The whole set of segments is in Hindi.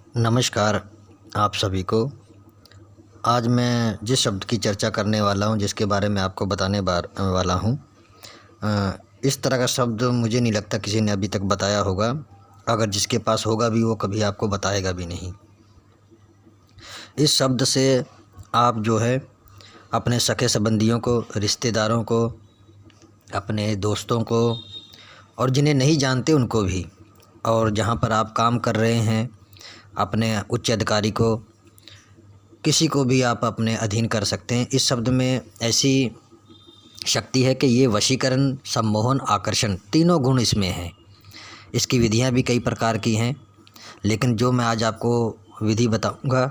नमस्कार आप सभी को। आज मैं जिस शब्द की चर्चा करने वाला हूँ, जिसके बारे में आपको बताने वाला हूँ, इस तरह का शब्द मुझे नहीं लगता किसी ने अभी तक बताया होगा। अगर जिसके पास होगा भी वो कभी आपको बताएगा भी नहीं। इस शब्द से आप जो है अपने सगे संबंधियों को, रिश्तेदारों को, अपने दोस्तों को और जिन्हें नहीं जानते उनको भी, और जहाँ पर आप काम कर रहे हैं अपने उच्च अधिकारी को, किसी को भी आप अपने अधीन कर सकते हैं। इस शब्द में ऐसी शक्ति है कि ये वशीकरण, सम्मोहन, आकर्षण तीनों गुण इसमें हैं। इसकी विधियां भी कई प्रकार की हैं, लेकिन जो मैं आज आपको विधि बताऊंगा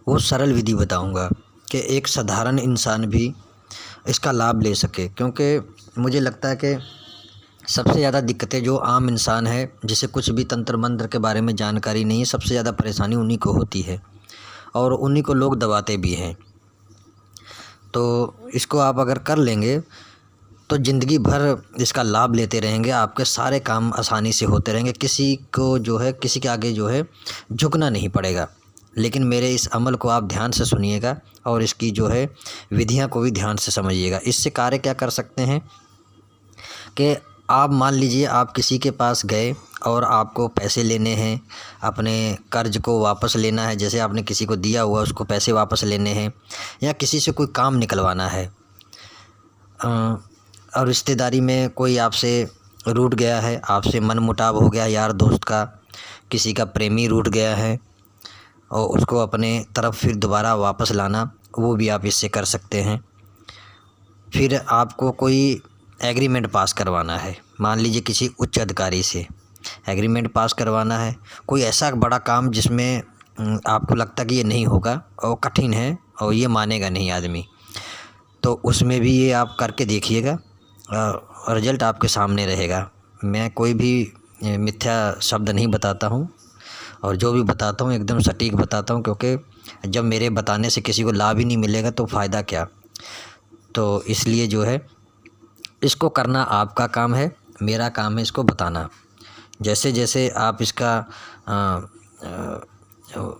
वो सरल विधि बताऊंगा कि एक साधारण इंसान भी इसका लाभ ले सके। क्योंकि मुझे लगता है कि सबसे ज़्यादा दिक्कतें जो आम इंसान है, जिसे कुछ भी तंत्र मंत्र के बारे में जानकारी नहीं है, सबसे ज़्यादा परेशानी उन्हीं को होती है और उन्हीं को लोग दबाते भी हैं। तो इसको आप अगर कर लेंगे तो ज़िंदगी भर इसका लाभ लेते रहेंगे। आपके सारे काम आसानी से होते रहेंगे। किसी को जो है, किसी के आगे जो है झुकना नहीं पड़ेगा। लेकिन मेरे इस अमल को आप ध्यान से सुनिएगा और इसकी जो है विधियां को भी ध्यान से समझिएगा। इससे कार्य क्या कर सकते हैं कि आप मान लीजिए आप किसी के पास गए और आपको पैसे लेने हैं, अपने कर्ज को वापस लेना है। जैसे आपने किसी को दिया हुआ उसको पैसे वापस लेने हैं, या किसी से कोई काम निकलवाना है, और रिश्तेदारी में कोई आपसे रूठ गया है, आपसे मनमुटाव हो गया यार दोस्त का, किसी का प्रेमी रूठ गया है और उसको अपने तरफ फिर दोबारा वापस लाना, वो भी आप इससे कर सकते हैं। फिर आपको कोई एग्रीमेंट पास करवाना है, मान लीजिए किसी उच्च अधिकारी से एग्रीमेंट पास करवाना है। कोई ऐसा बड़ा काम जिसमें आपको लगता कि ये नहीं होगा और कठिन है और ये मानेगा नहीं आदमी, तो उसमें भी ये आप करके देखिएगा, रिजल्ट आपके सामने रहेगा। मैं कोई भी मिथ्या शब्द नहीं बताता हूँ और जो भी बताता हूँ एकदम सटीक बताता हूँ, क्योंकि जब मेरे बताने से किसी को लाभ ही नहीं मिलेगा तो फ़ायदा क्या। तो इसलिए जो है इसको करना आपका काम है, मेरा काम है इसको बताना। जैसे जैसे आप इसका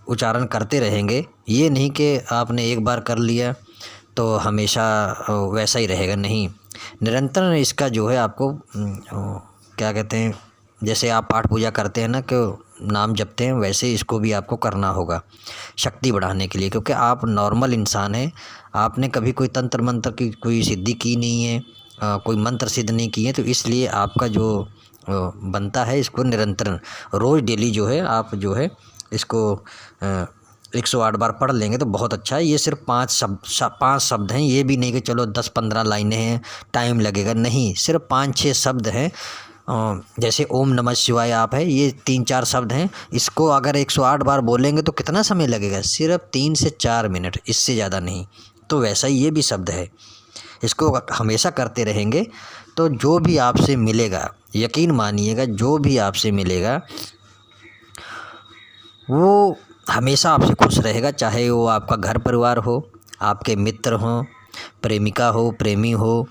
उच्चारण करते रहेंगे, ये नहीं कि आपने एक बार कर लिया तो हमेशा वैसा ही रहेगा, नहीं। निरंतर इसका जो है आपको क्या कहते हैं, जैसे आप पाठ पूजा करते हैं ना, कि नाम जपते हैं, वैसे इसको भी आपको करना होगा शक्ति बढ़ाने के लिए। क्योंकि आप नॉर्मल इंसान हैं, आपने कभी कोई तंत्र मंत्र की कोई सिद्धि की नहीं है, कोई मंत्र सिद्ध नहीं किए, तो इसलिए आपका जो बनता है इसको निरंतर रोज़ डेली जो है आप जो है इसको 108 बार पढ़ लेंगे तो बहुत अच्छा है। ये सिर्फ 5 शब्द हैं, ये भी नहीं कि चलो 10-15 लाइनें हैं टाइम लगेगा, नहीं, सिर्फ 5-6 शब्द हैं। जैसे ओम नमः शिवाय आप है, ये 3-4 शब्द हैं। इसको अगर 108 बार बोलेंगे तो कितना समय लगेगा, सिर्फ 3 से 4 मिनट, इससे ज़्यादा नहीं। तो वैसा ही ये भी शब्द है, इसको हमेशा करते रहेंगे तो जो भी आपसे मिलेगा, यकीन मानिएगा, जो भी आपसे मिलेगा वो हमेशा आपसे खुश रहेगा। चाहे वो आपका घर परिवार हो, आपके मित्र हों, प्रेमिका हो, प्रेमी हो,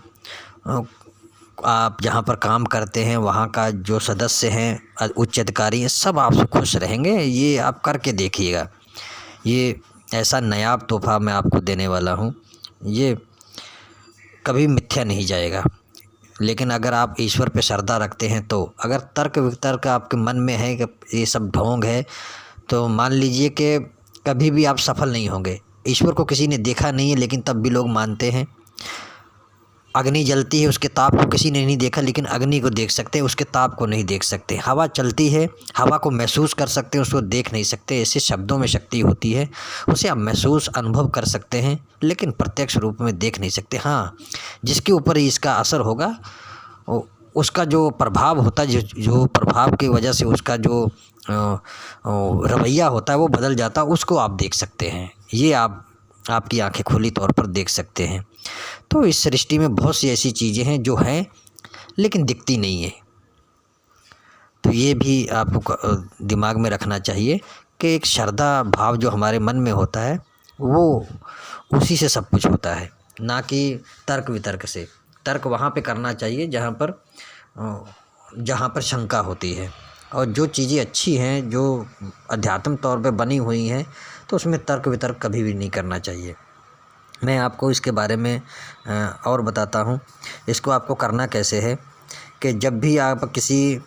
आप जहाँ पर काम करते हैं वहाँ का जो सदस्य हैं, उच्च अधिकारी हैं, सब आपसे खुश रहेंगे। ये आप करके देखिएगा। ये ऐसा नायाब तोहफ़ा मैं आपको देने वाला हूँ, ये कभी मिथ्या नहीं जाएगा। लेकिन अगर आप ईश्वर पे श्रद्धा रखते हैं तो, अगर तर्क वितर्क आपके मन में है कि ये सब ढोंग है, तो मान लीजिए कि कभी भी आप सफल नहीं होंगे। ईश्वर को किसी ने देखा नहीं है लेकिन तब भी लोग मानते हैं। अग्नि जलती है, उसके ताप को किसी ने नहीं देखा, लेकिन अग्नि को देख सकते हैं, उसके ताप को नहीं देख सकते। हवा चलती है, हवा को महसूस कर सकते हैं, उसको देख नहीं सकते। ऐसे शब्दों में शक्ति होती है, उसे आप महसूस अनुभव कर सकते हैं लेकिन प्रत्यक्ष रूप में देख नहीं सकते। हाँ, जिसके ऊपर इसका असर होगा, उसका जो प्रभाव होता है, जो प्रभाव की वजह से उसका जो रवैया होता है वो बदल जाता है, उसको आप देख सकते हैं। ये आपकी आंखें खुली तौर पर देख सकते हैं। तो इस सृष्टि में बहुत सी ऐसी चीज़ें हैं जो हैं लेकिन दिखती नहीं है। तो ये भी आपको दिमाग में रखना चाहिए कि एक श्रद्धा भाव जो हमारे मन में होता है वो उसी से सब कुछ होता है, ना कि तर्क वितर्क से। तर्क वहाँ पे करना चाहिए जहाँ पर शंका होती है। और जो चीज़ें अच्छी हैं, जो अध्यात्म तौर पे बनी हुई हैं, तो उसमें तर्क वितर्क कभी भी नहीं करना चाहिए। मैं आपको इसके बारे में और बताता हूँ। इसको आपको करना कैसे है कि जब भी आप किसी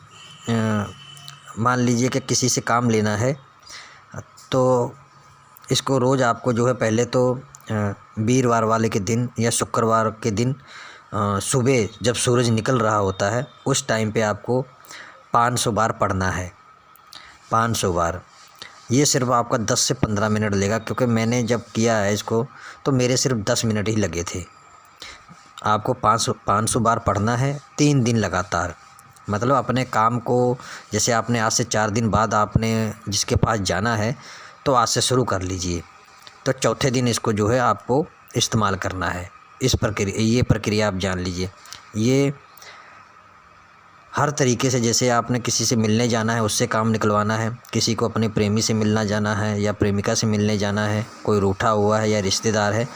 मान लीजिए कि किसी से काम लेना है, तो इसको रोज़ आपको जो है पहले तो वीरवार वाले के दिन या शुक्रवार के दिन सुबह जब सूरज निकल रहा होता है उस टाइम पे आपको 500 बार पढ़ना है। 500 बार। ये सिर्फ आपका 10 से 15 मिनट लेगा, क्योंकि मैंने जब किया है इसको तो मेरे सिर्फ 10 मिनट ही लगे थे। आपको 500 बार पढ़ना है 3 दिन लगातार। मतलब अपने काम को, जैसे आपने आज से 4 दिन बाद आपने जिसके पास जाना है तो आज से शुरू कर लीजिए। तो चौथे दिन इसको जो है आपको इस्तेमाल करना है। ये प्रक्रिया आप जान लीजिए। ये हर तरीके से, जैसे आपने किसी से मिलने जाना है उससे काम निकलवाना है, किसी को अपने प्रेमी से मिलना जाना है या प्रेमिका से मिलने जाना है, कोई रूठा हुआ है या रिश्तेदार है,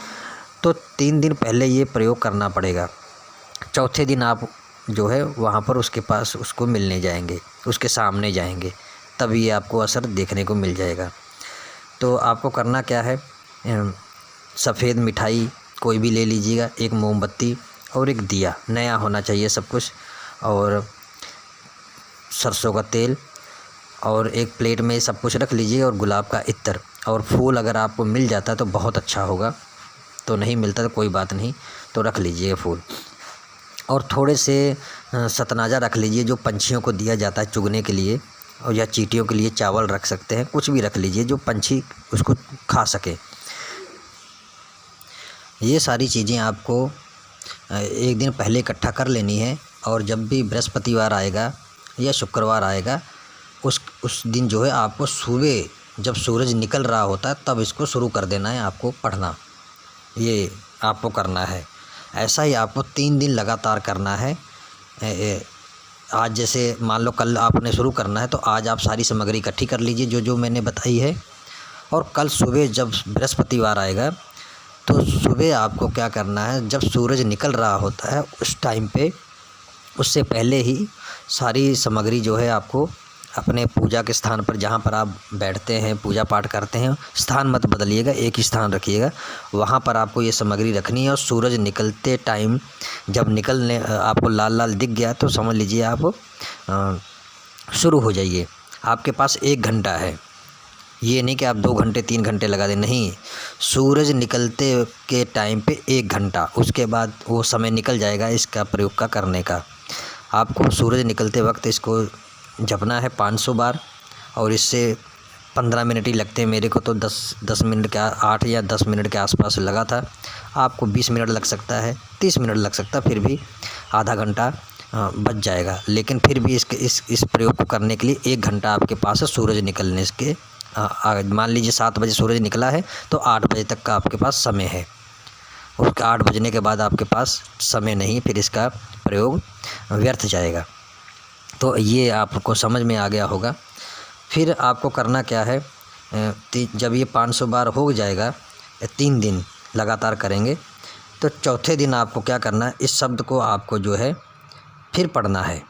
तो 3 दिन पहले ये प्रयोग करना पड़ेगा। चौथे दिन आप जो है वहाँ पर उसके पास उसको मिलने जाएंगे, उसके सामने जाएंगे, तब ये आपको असर देखने को मिल जाएगा। तो आपको करना क्या है, सफ़ेद मिठाई कोई भी ले लीजिएगा, एक मोमबत्ती और एक दिया, नया होना चाहिए सब कुछ, और सरसों का तेल, और एक प्लेट में सब कुछ रख लीजिए, और गुलाब का इत्र और फूल अगर आपको मिल जाता है तो बहुत अच्छा होगा, तो नहीं मिलता तो कोई बात नहीं, तो रख लीजिए फूल। और थोड़े से सतनाजा रख लीजिए जो पंछियों को दिया जाता है चुगने के लिए, और या चींटियों के लिए चावल रख सकते हैं, कुछ भी रख लीजिए जो पंछी उसको खा सके। ये सारी चीज़ें आपको एक दिन पहले इकट्ठा कर लेनी है, और जब भी बृहस्पतिवार आएगा या शुक्रवार आएगा उस दिन जो है आपको सुबह जब सूरज निकल रहा होता है तब इसको शुरू कर देना है, आपको पढ़ना, ये आपको करना है। ऐसा ही आपको 3 दिन लगातार करना है। आज जैसे मान लो कल आपने शुरू करना है, तो आज आप सारी सामग्री इकट्ठी कर लीजिए जो जो मैंने बताई है, और कल सुबह जब बृहस्पतिवार आएगा तो सुबह आपको क्या करना है, जब सूरज निकल रहा होता है उस टाइम पे, उससे पहले ही सारी सामग्री जो है आपको अपने पूजा के स्थान पर, जहाँ पर आप बैठते हैं पूजा पाठ करते हैं, स्थान मत बदलिएगा, एक ही स्थान रखिएगा, वहाँ पर आपको ये सामग्री रखनी है। और सूरज निकलते टाइम जब निकलने आपको लाल लाल दिख गया तो समझ लीजिए आप शुरू हो जाइए। आपके पास 1 घंटा है, ये नहीं कि आप 2 घंटे 3 घंटे लगा दें, नहीं, सूरज निकलते के टाइम पे 1 घंटा, उसके बाद वो समय निकल जाएगा इसका प्रयोग का करने का। आपको सूरज निकलते वक्त इसको जपना है 500 बार, और इससे 15 मिनट ही लगते हैं। मेरे को तो 10 मिनट का 8 या 10 मिनट के आसपास लगा था, आपको 20 मिनट लग सकता है, 30 मिनट लग सकता है, फिर भी आधा घंटा बच जाएगा। लेकिन फिर भी इस प्रयोग को करने के लिए 1 घंटा आपके पास है सूरज निकलने के। मान लीजिए 7 बजे सूरज निकला है तो 8 बजे तक का आपके पास समय है, उसके 8 बजने के बाद आपके पास समय नहीं, फिर इसका प्रयोग व्यर्थ जाएगा। तो ये आपको समझ में आ गया होगा। फिर आपको करना क्या है, जब ये 500 बार हो जाएगा, 3 दिन लगातार करेंगे, तो चौथे दिन आपको क्या करना है, इस शब्द को आपको जो है फिर पढ़ना है,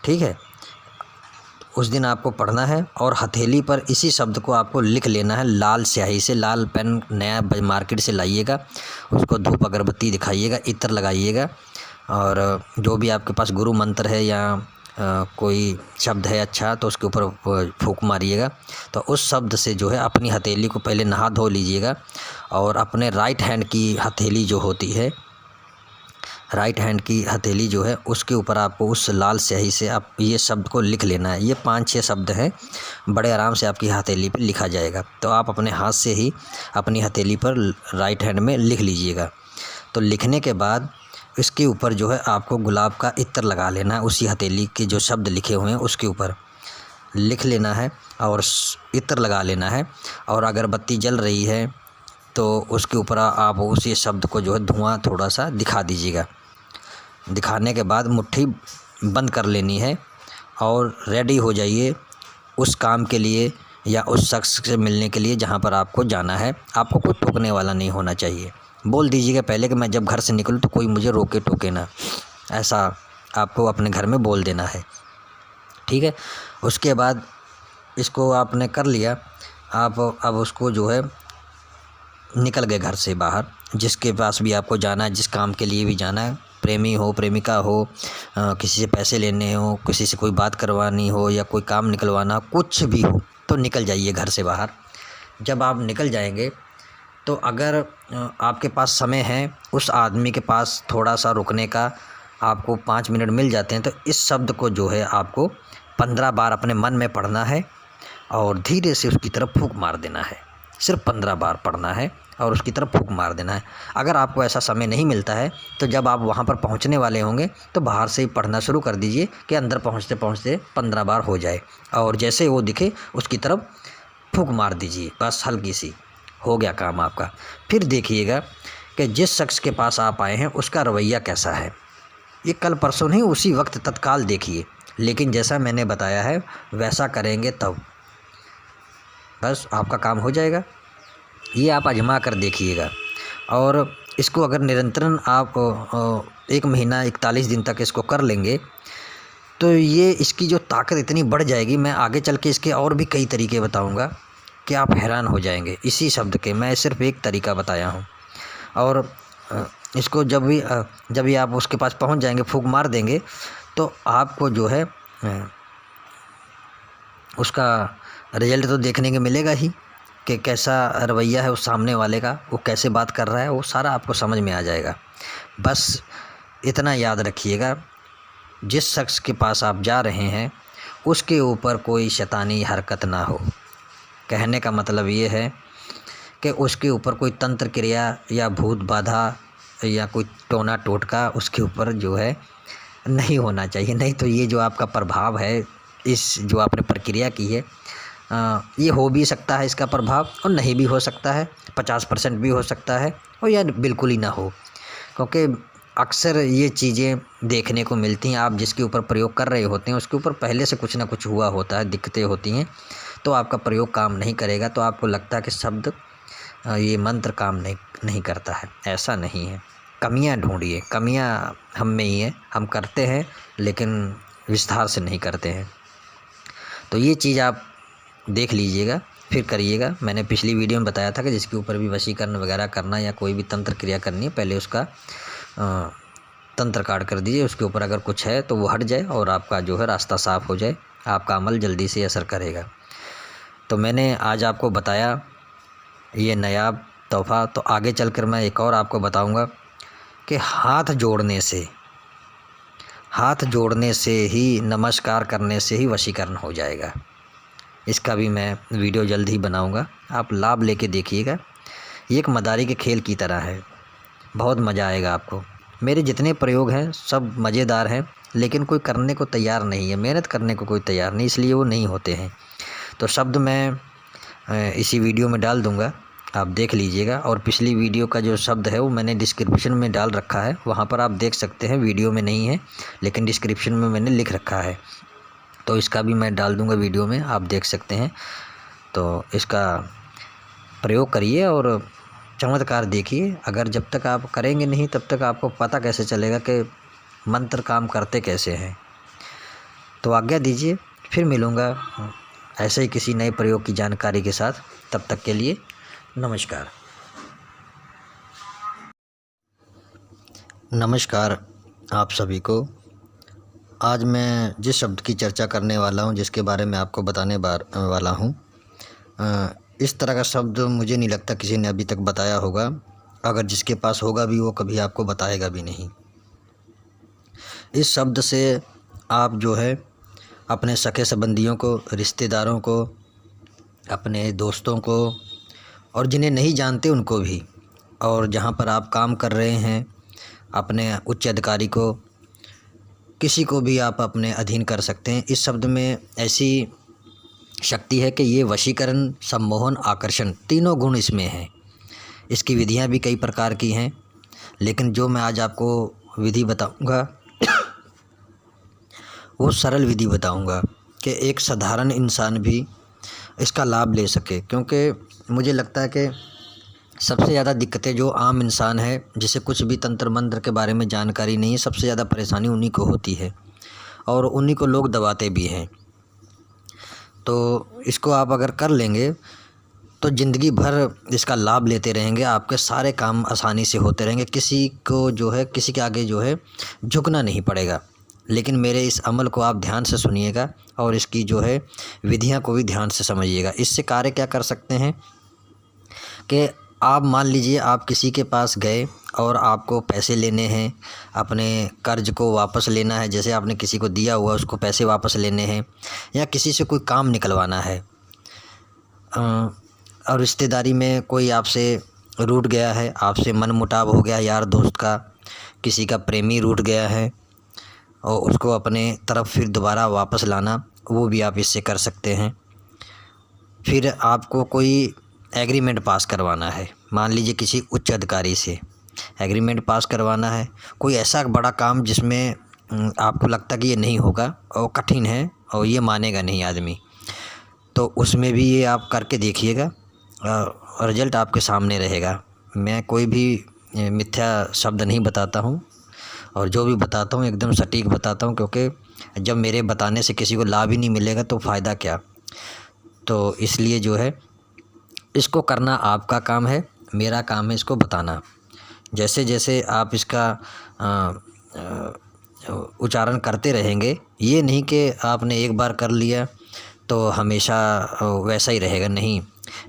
ठीक है। उस दिन आपको पढ़ना है, और हथेली पर इसी शब्द को आपको लिख लेना है लाल स्याही से। लाल पेन नया मार्केट से लाइएगा, उसको धूप अगरबत्ती दिखाइएगा, इत्र लगाइएगा, और जो भी आपके पास गुरु मंत्र है या कोई शब्द है अच्छा, तो उसके ऊपर फूंक मारिएगा। तो उस शब्द से जो है अपनी हथेली को पहले नहा धो लीजिएगा, और अपने राइट हैंड की हथेली जो होती है, राइट हैंड की हथेली जो है उसके ऊपर आपको उस लाल स्याही से आप ये शब्द को लिख लेना है। ये 5-6 शब्द हैं, बड़े आराम से आपकी हथेली पर लिखा जाएगा। तो आप अपने हाथ से ही अपनी हथेली पर राइट हैंड में लिख लीजिएगा। तो लिखने के बाद इसके ऊपर जो है आपको गुलाब का इत्र लगा लेना है, उसी हथेली के जो शब्द लिखे हुए हैं उसके ऊपर लिख लेना है और इत्र लगा लेना है। और अगरबत्ती जल रही है तो उसके ऊपर आप उसी शब्द को जो है धुआं थोड़ा सा दिखा दीजिएगा। दिखाने के बाद मुट्ठी बंद कर लेनी है और रेडी हो जाइए उस काम के लिए या उस शख्स से मिलने के लिए जहाँ पर आपको जाना है। आपको कोई टोकने वाला नहीं होना चाहिए। बोल दीजिएगा पहले कि मैं जब घर से निकलूँ तो कोई मुझे रोके टोके ना, ऐसा आपको अपने घर में बोल देना है। ठीक है। उसके बाद इसको आपने कर लिया, आप अब उसको जो है निकल गए घर से बाहर, जिसके पास भी आपको जाना है, जिस काम के लिए भी जाना है, प्रेमी हो, प्रेमिका हो, किसी से पैसे लेने हो, किसी से कोई बात करवानी हो या कोई काम निकलवाना, कुछ भी हो, तो निकल जाइए घर से बाहर। जब आप निकल जाएंगे तो अगर आपके पास समय है, उस आदमी के पास थोड़ा सा रुकने का आपको 5 मिनट मिल जाते हैं, तो इस शब्द को जो है आपको 15 बार अपने मन में पढ़ना है और धीरे से उसकी तरफ फूंक मार देना है। सिर्फ 15 बार पढ़ना है और उसकी तरफ फूंक मार देना है। अगर आपको ऐसा समय नहीं मिलता है तो जब आप वहाँ पर पहुँचने वाले होंगे तो बाहर से ही पढ़ना शुरू कर दीजिए कि अंदर पहुँचते पहुँचते 15 बार हो जाए, और जैसे वो दिखे उसकी तरफ फूंक मार दीजिए, बस हल्की सी, हो गया काम आपका। फिर देखिएगा कि जिस शख्स के पास आप आए हैं उसका रवैया कैसा है। ये कल परसों नहीं, उसी वक्त तत्काल देखिए, लेकिन जैसा मैंने बताया है वैसा करेंगे तब बस आपका काम हो जाएगा। ये आप आजमा कर देखिएगा, और इसको अगर निरंतरन आप 1 महीना 41 दिन तक इसको कर लेंगे तो ये इसकी जो ताकत इतनी बढ़ जाएगी। मैं आगे चल के इसके और भी कई तरीके बताऊंगा कि आप हैरान हो जाएंगे। इसी शब्द के मैं सिर्फ एक तरीका बताया हूँ, और इसको जब भी आप उसके पास पहुँच जाएंगे, फूंक मार देंगे, तो आपको जो है उसका रिजल्ट तो देखने को मिलेगा ही कि कैसा रवैया है उस सामने वाले का, वो कैसे बात कर रहा है, वो सारा आपको समझ में आ जाएगा। बस इतना याद रखिएगा, जिस शख्स के पास आप जा रहे हैं उसके ऊपर कोई शैतानी हरकत ना हो। कहने का मतलब ये है कि उसके ऊपर कोई तंत्र क्रिया या भूत बाधा या कोई टोना टोटका उसके ऊपर जो है नहीं होना चाहिए। नहीं तो ये जो आपका प्रभाव है, इस जो आपने प्रक्रिया की है, ये हो भी सकता है इसका प्रभाव, और नहीं भी हो सकता है, 50% भी हो सकता है, और या बिल्कुल ही ना हो। क्योंकि अक्सर ये चीज़ें देखने को मिलती हैं, आप जिसके ऊपर प्रयोग कर रहे होते हैं उसके ऊपर पहले से कुछ ना कुछ हुआ होता है, दिक्कतें होती हैं, तो आपका प्रयोग काम नहीं करेगा, तो आपको लगता है कि शब्द ये मंत्र काम नहीं करता है। ऐसा नहीं है। कमियां ढूंढिए, कमियां हम में ही है, हम करते हैं लेकिन विस्तार से नहीं करते हैं। तो ये चीज़ आप देख लीजिएगा, फिर करिएगा। मैंने पिछली वीडियो में बताया था कि जिसके ऊपर भी वशीकरण वगैरह करना या कोई भी तंत्र क्रिया करनी है, पहले उसका तंत्र काट कर दीजिए, उसके ऊपर अगर कुछ है तो वो हट जाए और आपका जो है रास्ता साफ़ हो जाए, आपका अमल जल्दी से असर करेगा। तो मैंने आज आपको बताया ये नायाब तोहफ़ा, तो आगे चलकर मैं एक और आपको बताऊंगा कि हाथ जोड़ने से ही, नमस्कार करने से ही वशीकरण हो जाएगा। इसका भी मैं वीडियो जल्द ही बनाऊंगा, आप लाभ लेके देखिएगा। ये एक मदारी के खेल की तरह है, बहुत मज़ा आएगा आपको। मेरे जितने प्रयोग हैं सब मज़ेदार हैं, लेकिन कोई करने को तैयार नहीं है, मेहनत करने को कोई तैयार नहीं, इसलिए वो नहीं होते हैं। तो शब्द मैं इसी वीडियो में डाल दूंगा, आप देख लीजिएगा। और पिछली वीडियो का जो शब्द है वो मैंने डिस्क्रिप्शन में डाल रखा है, वहाँ पर आप देख सकते हैं। वीडियो में नहीं है लेकिन डिस्क्रिप्शन में मैंने लिख रखा है, तो इसका भी मैं डाल दूंगा वीडियो में, आप देख सकते हैं। तो इसका प्रयोग करिए और चमत्कार देखिए। अगर जब तक आप करेंगे नहीं तब तक आपको पता कैसे चलेगा कि मंत्र काम करते कैसे हैं। तो आज्ञा दीजिए, फिर मिलूँगा ऐसे ही किसी नए प्रयोग की जानकारी के साथ। तब तक के लिए नमस्कार। नमस्कार आप सभी को। आज मैं जिस शब्द की चर्चा करने वाला हूँ, जिसके बारे में आपको बताने वाला हूँ, इस तरह का शब्द मुझे नहीं लगता किसी ने अभी तक बताया होगा। अगर जिसके पास होगा भी वो कभी आपको बताएगा भी नहीं। इस शब्द से आप जो है अपने सगे संबंधियों को, रिश्तेदारों को, अपने दोस्तों को, और जिन्हें नहीं जानते उनको भी, और जहाँ पर आप काम कर रहे हैं अपने उच्च अधिकारी को, किसी को भी आप अपने अधीन कर सकते हैं। इस शब्द में ऐसी शक्ति है कि ये वशीकरण, सम्मोहन, आकर्षण, तीनों गुण इसमें हैं। इसकी विधियाँ भी कई प्रकार की हैं, लेकिन जो मैं आज आपको विधि बताऊंगा वो सरल विधि बताऊंगा कि एक साधारण इंसान भी इसका लाभ ले सके। क्योंकि मुझे लगता है कि सबसे ज़्यादा दिक्कतें जो आम इंसान है, जिसे कुछ भी तंत्र मंत्र के बारे में जानकारी नहीं है, सबसे ज़्यादा परेशानी उन्हीं को होती है। और उन्हीं को लोग दबाते भी हैं। तो इसको आप अगर कर लेंगे तो ज़िंदगी भर इसका लाभ लेते रहेंगे, आपके सारे काम आसानी से होते रहेंगे, किसी को जो है किसी के आगे जो है झुकना नहीं पड़ेगा। लेकिन मेरे इस अमल को आप ध्यान से सुनिएगा और इसकी जो है विधियां को भी ध्यान से समझिएगा। इससे कार्य क्या कर सकते हैं कि आप मान लीजिए आप किसी के पास गए और आपको पैसे लेने हैं, अपने कर्ज को वापस लेना है, जैसे आपने किसी को दिया हुआ उसको पैसे वापस लेने हैं, या किसी से कोई काम निकलवाना है, और रिश्तेदारी में कोई आपसे रूठ गया है, आपसे मनमुटाव हो गया यार दोस्त का, किसी का प्रेमी रूठ गया है और उसको अपने तरफ फिर दोबारा वापस लाना, वो भी आप इससे कर सकते हैं। फिर आपको कोई एग्रीमेंट पास करवाना है, मान लीजिए किसी उच्च अधिकारी से एग्रीमेंट पास करवाना है, कोई ऐसा बड़ा काम जिसमें आपको लगता कि ये नहीं होगा और कठिन है और ये मानेगा नहीं आदमी, तो उसमें भी ये आप करके देखिएगा, रिजल्ट आपके सामने रहेगा। मैं कोई भी मिथ्या शब्द नहीं बताता हूँ और जो भी बताता हूँ एकदम सटीक बताता हूँ, क्योंकि जब मेरे बताने से किसी को लाभ ही नहीं मिलेगा तो फ़ायदा क्या। तो इसलिए जो है इसको करना आपका काम है, मेरा काम है इसको बताना। जैसे जैसे आप इसका उच्चारण करते रहेंगे, ये नहीं कि आपने एक बार कर लिया तो हमेशा वैसा ही रहेगा, नहीं,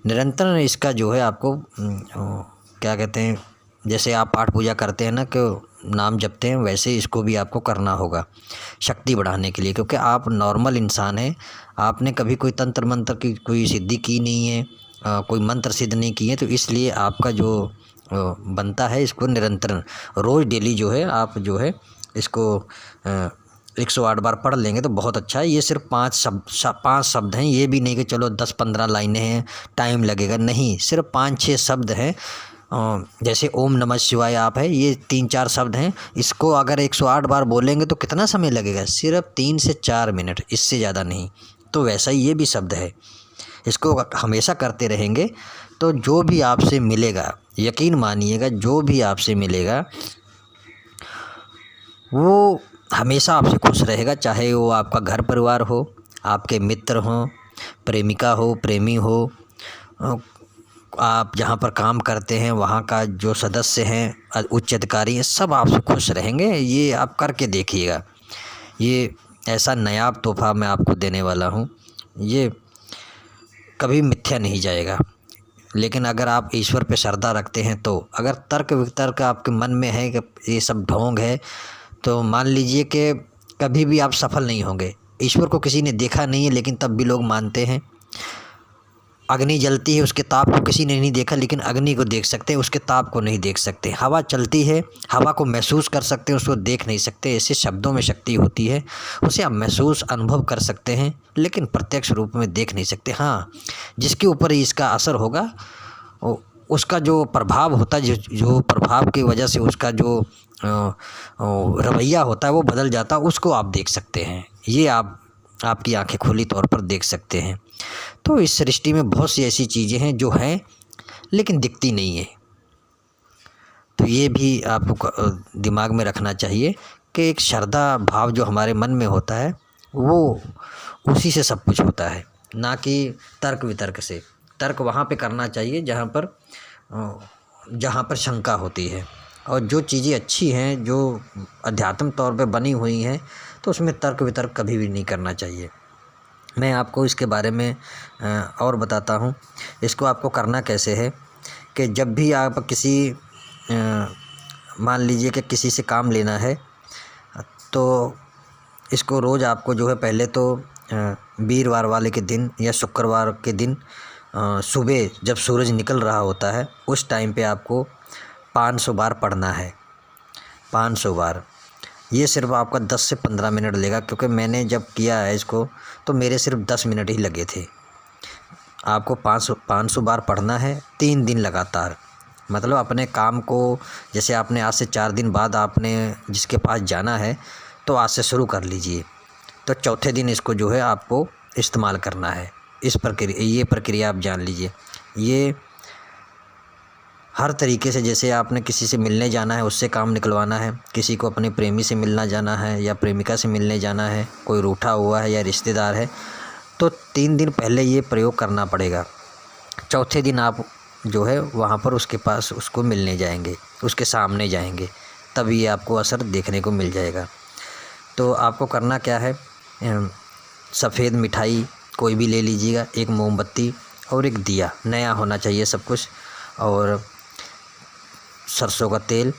निरंतर इसका जो है आपको क्या कहते हैं, जैसे आप पाठ पूजा करते हैं ना कि नाम जपते हैं, वैसे इसको भी आपको करना होगा शक्ति बढ़ाने के लिए, क्योंकि आप नॉर्मल इंसान हैं, आपने कभी कोई तंत्र मंत्र की कोई सिद्धि की नहीं है, कोई मंत्र सिद्ध नहीं किए, तो इसलिए आपका जो बनता है इसको निरंतर रोज़ डेली जो है आप जो है इसको 108 बार पढ़ लेंगे तो बहुत अच्छा है। ये सिर्फ 5 शब्द हैं, ये भी नहीं कि चलो 10-15 लाइनें हैं टाइम लगेगा, नहीं, सिर्फ 5-6 शब्द हैं। जैसे ओम नमः शिवाय आप है, ये 3-4 शब्द हैं, इसको अगर 108 बार बोलेंगे तो कितना समय लगेगा, सिर्फ 3 से 4 मिनट, इससे ज़्यादा नहीं। तो वैसा ही ये भी शब्द है, इसको हमेशा करते रहेंगे तो जो भी आपसे मिलेगा, यकीन मानिएगा जो भी आपसे मिलेगा वो हमेशा आपसे खुश रहेगा, चाहे वो आपका घर परिवार हो, आपके मित्र हों, प्रेमिका हो, प्रेमी हो, आप जहाँ पर काम करते हैं वहाँ का जो सदस्य हैं, उच्च अधिकारी हैं, सब आपसे खुश रहेंगे। ये आप करके देखिएगा, ये ऐसा नायाब तोहफ़ा मैं आपको देने वाला हूँ, ये कभी मिथ्या नहीं जाएगा। लेकिन अगर आप ईश्वर पे श्रद्धा रखते हैं तो, अगर तर्क वितर्क आपके मन में है कि ये सब ढोंग है, तो मान लीजिए कि कभी भी आप सफल नहीं होंगे। ईश्वर को किसी ने देखा नहीं है लेकिन तब भी लोग मानते हैं। अग्नि जलती है, उसके ताप को किसी ने नहीं देखा, लेकिन अग्नि को देख सकते हैं, उसके ताप को नहीं देख सकते। हवा चलती है, हवा को महसूस कर सकते हैं, उसको देख नहीं सकते। ऐसे शब्दों में शक्ति होती है, उसे आप महसूस अनुभव कर सकते हैं लेकिन प्रत्यक्ष रूप में देख नहीं सकते। हाँ, जिसके ऊपर इसका असर होगा, उसका जो प्रभाव होता है, जो प्रभाव की वजह से उसका जो रवैया होता है वो बदल जाता है, उसको आप देख सकते हैं। ये आपकी आंखें खुली तौर पर देख सकते हैं। तो इस सृष्टि में बहुत सी ऐसी चीज़ें हैं जो हैं लेकिन दिखती नहीं है। तो ये भी आपको दिमाग में रखना चाहिए कि एक श्रद्धा भाव जो हमारे मन में होता है वो उसी से सब कुछ होता है, ना कि तर्क वितर्क से। तर्क वहाँ पे करना चाहिए जहाँ पर शंका होती है, और जो चीज़ें अच्छी हैं, जो अध्यात्म तौर पे बनी हुई हैं, तो उसमें तर्क वितर्क कभी भी नहीं करना चाहिए। मैं आपको इसके बारे में और बताता हूँ। इसको आपको करना कैसे है कि जब भी आप किसी मान लीजिए कि किसी से काम लेना है, तो इसको रोज़ आपको जो है पहले तो वीरवार वाले के दिन या शुक्रवार के दिन सुबह जब सूरज निकल रहा होता है उस टाइम पे आपको 500 बार पढ़ना है। 500 बार, ये सिर्फ आपका 10 से 15 मिनट लेगा, क्योंकि मैंने जब किया है इसको तो मेरे सिर्फ 10 मिनट ही लगे थे। आपको 500 बार पढ़ना है 3 दिन लगातार। मतलब अपने काम को, जैसे आपने आज से 4 दिन बाद आपने जिसके पास जाना है तो आज से शुरू कर लीजिए, तो चौथे दिन इसको जो है आपको इस्तेमाल करना है। ये प्रक्रिया आप जान लीजिए। ये हर तरीके से, जैसे आपने किसी से मिलने जाना है उससे काम निकलवाना है, किसी को अपने प्रेमी से मिलना जाना है या प्रेमिका से मिलने जाना है, कोई रूठा हुआ है या रिश्तेदार है, तो 3 दिन पहले ये प्रयोग करना पड़ेगा। चौथे दिन आप जो है वहाँ पर उसके पास उसको मिलने जाएंगे, उसके सामने जाएंगे, तब ये आपको असर देखने को मिल जाएगा। तो आपको करना क्या है, सफ़ेद मिठाई कोई भी ले लीजिएगा, एक मोमबत्ती और एक दिया, नया होना चाहिए सब कुछ, और सरसों का तेल,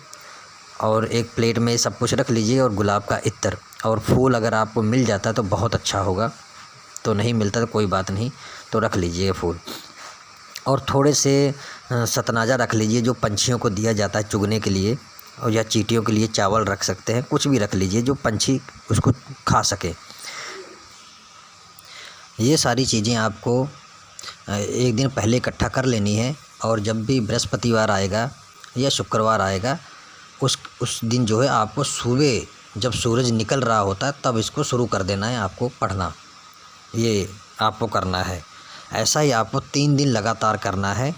और एक प्लेट में सब कुछ रख लीजिए, और गुलाब का इत्र और फूल अगर आपको मिल जाता है तो बहुत अच्छा होगा, तो नहीं मिलता तो कोई बात नहीं, तो रख लीजिए फूल। और थोड़े से सतनाजा रख लीजिए, जो पंछियों को दिया जाता है चुगने के लिए, और या चींटियों के लिए चावल रख सकते हैं, कुछ भी रख लीजिए जो पंछी उसको खा सके। ये सारी चीज़ें आपको एक दिन पहले इकट्ठा कर लेनी है, और जब भी बृहस्पतिवार आएगा या शुक्रवार आएगा उस दिन जो है आपको सुबह जब सूरज निकल रहा होता है तब इसको शुरू कर देना है, आपको पढ़ना, ये आपको करना है। ऐसा ही आपको 3 दिन लगातार करना है।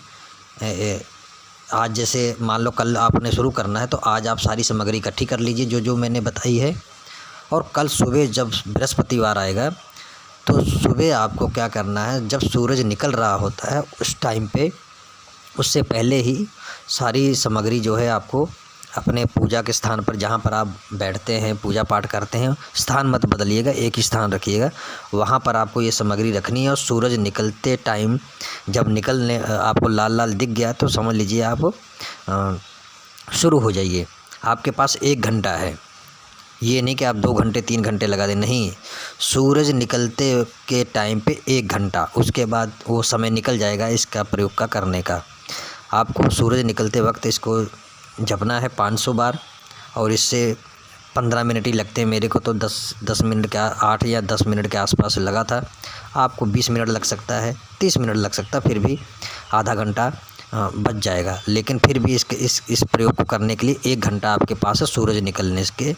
आज जैसे मान लो कल आपने शुरू करना है, तो आज आप सारी सामग्री इकट्ठी कर लीजिए जो जो मैंने बताई है, और कल सुबह जब बृहस्पतिवार आएगा तो सुबह आपको क्या करना है, जब सूरज निकल रहा होता है उस टाइम पे, उससे पहले ही सारी सामग्री जो है आपको अपने पूजा के स्थान पर, जहाँ पर आप बैठते हैं पूजा पाठ करते हैं, स्थान मत बदलिएगा, एक ही स्थान रखिएगा, वहाँ पर आपको ये सामग्री रखनी है। और सूरज निकलते टाइम जब निकलने आपको लाल लाल दिख गया तो समझ लीजिए आप शुरू हो जाइए। आपके पास 1 घंटा है, ये नहीं कि आप 2 घंटे 3 घंटे लगा दें, नहीं, सूरज निकलते के टाइम पे 1 घंटा, उसके बाद वो समय निकल जाएगा इसका प्रयोग का करने का। आपको सूरज निकलते वक्त इसको जपना है 500 बार, और इससे 15 मिनट ही लगते हैं। मेरे को तो 10 मिनट का 8 या 10 मिनट के आसपास लगा था, आपको 20 मिनट लग सकता है, 30 मिनट लग सकता है, फिर भी आधा घंटा बच जाएगा। लेकिन फिर भी इस प्रयोग को करने के लिए 1 घंटा आपके पास है सूरज निकलने के।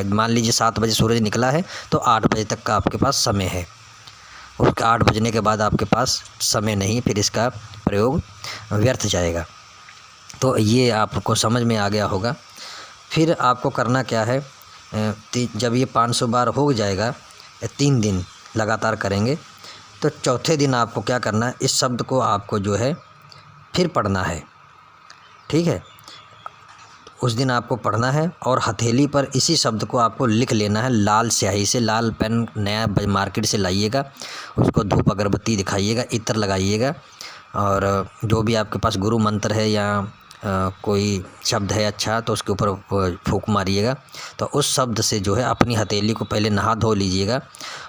मान लीजिए 7 बजे सूरज निकला है तो 8 बजे तक का आपके पास समय है, उसके 8 बजने के बाद आपके पास समय नहीं, फिर इसका प्रयोग व्यर्थ जाएगा। तो ये आपको समझ में आ गया होगा। फिर आपको करना क्या है, जब ये 500 बार हो जाएगा, 3 दिन लगातार करेंगे, तो चौथे दिन आपको क्या करना है, इस शब्द को आपको जो है फिर पढ़ना है, ठीक है। उस दिन आपको पढ़ना है, और हथेली पर इसी शब्द को आपको लिख लेना है लाल स्याही से। लाल पेन नया मार्केट से लाइएगा, उसको धूप अगरबत्ती दिखाइएगा, इत्र लगाइएगा, और जो भी आपके पास गुरु मंत्र है या कोई शब्द है अच्छा, तो उसके ऊपर फूंक मारिएगा। तो उस शब्द से जो है अपनी हथेली को पहले नहा धो लीजिएगा,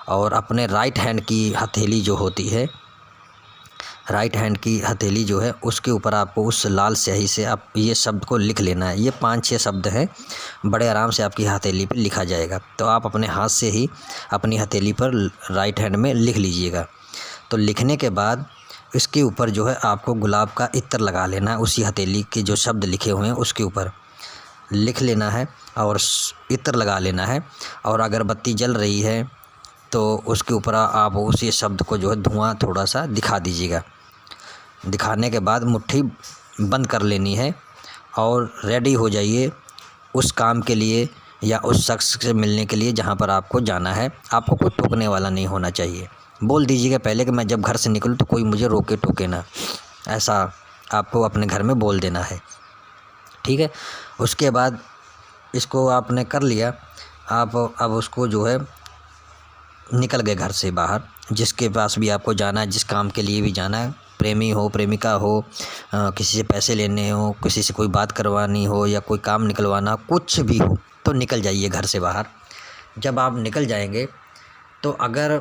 और अपने राइट हैंड की हथेली जो होती है, राइट हैंड की हथेली जो है उसके ऊपर आपको उस लाल स्याही से आप ये शब्द को लिख लेना है। ये 5-6 शब्द हैं, बड़े आराम से आपकी हथेली पर लिखा जाएगा। तो आप अपने हाथ से ही अपनी हथेली पर राइट हैंड में लिख लीजिएगा। तो लिखने के बाद इसके ऊपर जो है आपको गुलाब का इत्र लगा लेना है, उसी हथेली के जो शब्द लिखे हुए हैं उसके ऊपर लिख लेना है और इत्र लगा लेना है। और अगरबत्ती जल रही है तो उसके ऊपर आप उसी शब्द को जो है धुआं थोड़ा सा दिखा दीजिएगा। दिखाने के बाद मुट्ठी बंद कर लेनी है और रेडी हो जाइए उस काम के लिए या उस शख्स से मिलने के लिए जहाँ पर आपको जाना है। आपको कोई टोकने वाला नहीं होना चाहिए। बोल दीजिएगा पहले कि मैं जब घर से निकलूँ तो कोई मुझे रोके टोके ना, ऐसा आपको अपने घर में बोल देना है, ठीक है। उसके बाद इसको आपने कर लिया, आप अब उसको जो है निकल गए घर से बाहर, जिसके पास भी आपको जाना है, जिस काम के लिए भी जाना है, प्रेमी हो, प्रेमिका हो, किसी से पैसे लेने हो, किसी से कोई बात करवानी हो या कोई काम निकलवाना, कुछ भी हो, तो निकल जाइए घर से बाहर। जब आप निकल जाएंगे तो अगर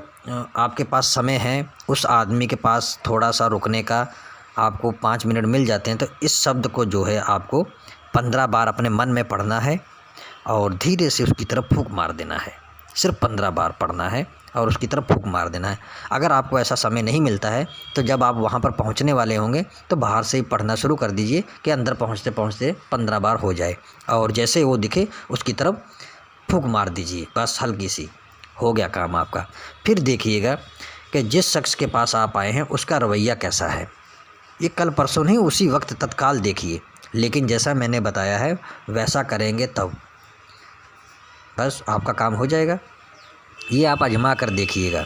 आपके पास समय है, उस आदमी के पास थोड़ा सा रुकने का आपको 5 मिनट मिल जाते हैं, तो इस शब्द को जो है आपको 15 बार अपने मन में पढ़ना है और धीरे से उसकी तरफ फूंक मार देना है। सिर्फ 15 बार पढ़ना है और उसकी तरफ फूंक मार देना है। अगर आपको ऐसा समय नहीं मिलता है तो जब आप वहाँ पर पहुँचने वाले होंगे तो बाहर से ही पढ़ना शुरू कर दीजिए कि अंदर पहुँचते पहुँचते 15 बार हो जाए, और जैसे वो दिखे उसकी तरफ फूंक मार दीजिए, बस हल्की सी, हो गया काम आपका। फिर देखिएगा कि जिस शख्स के पास आप आए हैं उसका रवैया कैसा है। ये कल परसों नहीं, उसी वक्त तत्काल देखिए। लेकिन जैसा मैंने बताया है वैसा करेंगे तब बस आपका काम हो जाएगा। ये आप आजमा कर देखिएगा।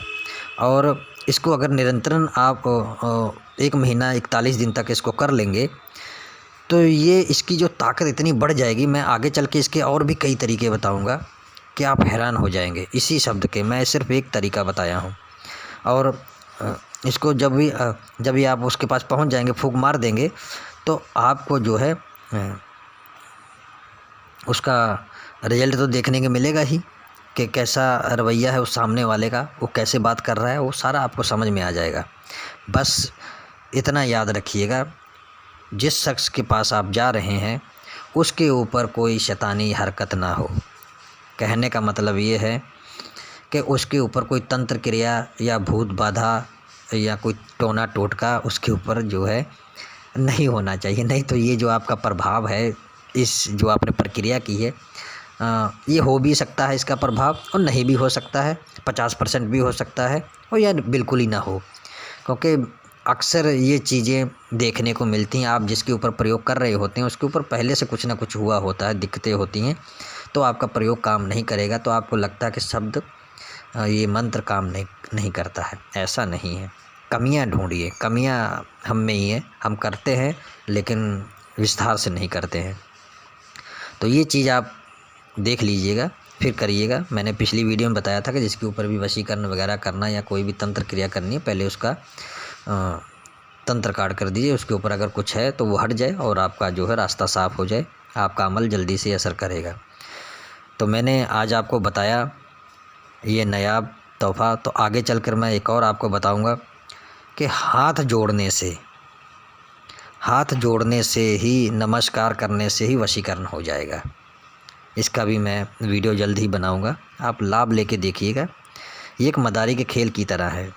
और इसको अगर निरंतरन आप 1 महीना 41 दिन तक इसको कर लेंगे तो ये इसकी जो ताकत इतनी बढ़ जाएगी। मैं आगे चल के इसके और भी कई तरीके बताऊंगा कि आप हैरान हो जाएंगे। इसी शब्द के मैं सिर्फ एक तरीका बताया हूँ। और इसको जब भी आप उसके पास पहुँच जाएंगे, फूंक मार देंगे तो आपको जो है उसका रिजल्ट तो देखने को मिलेगा ही कि कैसा रवैया है उस सामने वाले का, वो कैसे बात कर रहा है, वो सारा आपको समझ में आ जाएगा। बस इतना याद रखिएगा, जिस शख्स के पास आप जा रहे हैं उसके ऊपर कोई शैतानी हरकत ना हो। कहने का मतलब ये है कि उसके ऊपर कोई तंत्र क्रिया या भूत बाधा या कोई टोना टोटका उसके ऊपर जो है नहीं होना चाहिए। नहीं तो ये जो आपका प्रभाव है, इस जो आपने प्रक्रिया की है, ये हो भी सकता है इसका प्रभाव और नहीं भी हो सकता है, 50% भी हो सकता है और या बिल्कुल ही ना हो। क्योंकि अक्सर ये चीज़ें देखने को मिलती हैं। आप जिसके ऊपर प्रयोग कर रहे होते हैं उसके ऊपर पहले से कुछ ना कुछ हुआ होता है, दिक्कतें होती हैं, तो आपका प्रयोग काम नहीं करेगा। तो आपको लगता है कि शब्द ये मंत्र काम नहीं करता है। ऐसा नहीं है। कमियां ढूंढिए, कमियां हम में ही है, हम करते हैं लेकिन विस्तार से नहीं करते हैं। तो ये चीज़ आप देख लीजिएगा, फिर करिएगा। मैंने पिछली वीडियो में बताया था कि जिसके ऊपर भी वशीकरण वगैरह करना या कोई भी तंत्र क्रिया करनी है, पहले उसका तंत्र काट कर दीजिए। उसके ऊपर अगर कुछ है तो वो हट जाए और आपका जो है रास्ता साफ़ हो जाए, आपका अमल जल्दी से असर करेगा। तो मैंने आज आपको बताया ये नायाब तोहफ़ा। तो आगे चलकर मैं एक और आपको बताऊंगा कि हाथ जोड़ने से ही, नमस्कार करने से ही वशीकरण हो जाएगा। इसका भी मैं वीडियो जल्द ही बनाऊंगा, आप लाभ लेके देखिएगा। ये एक मदारी के खेल की तरह है,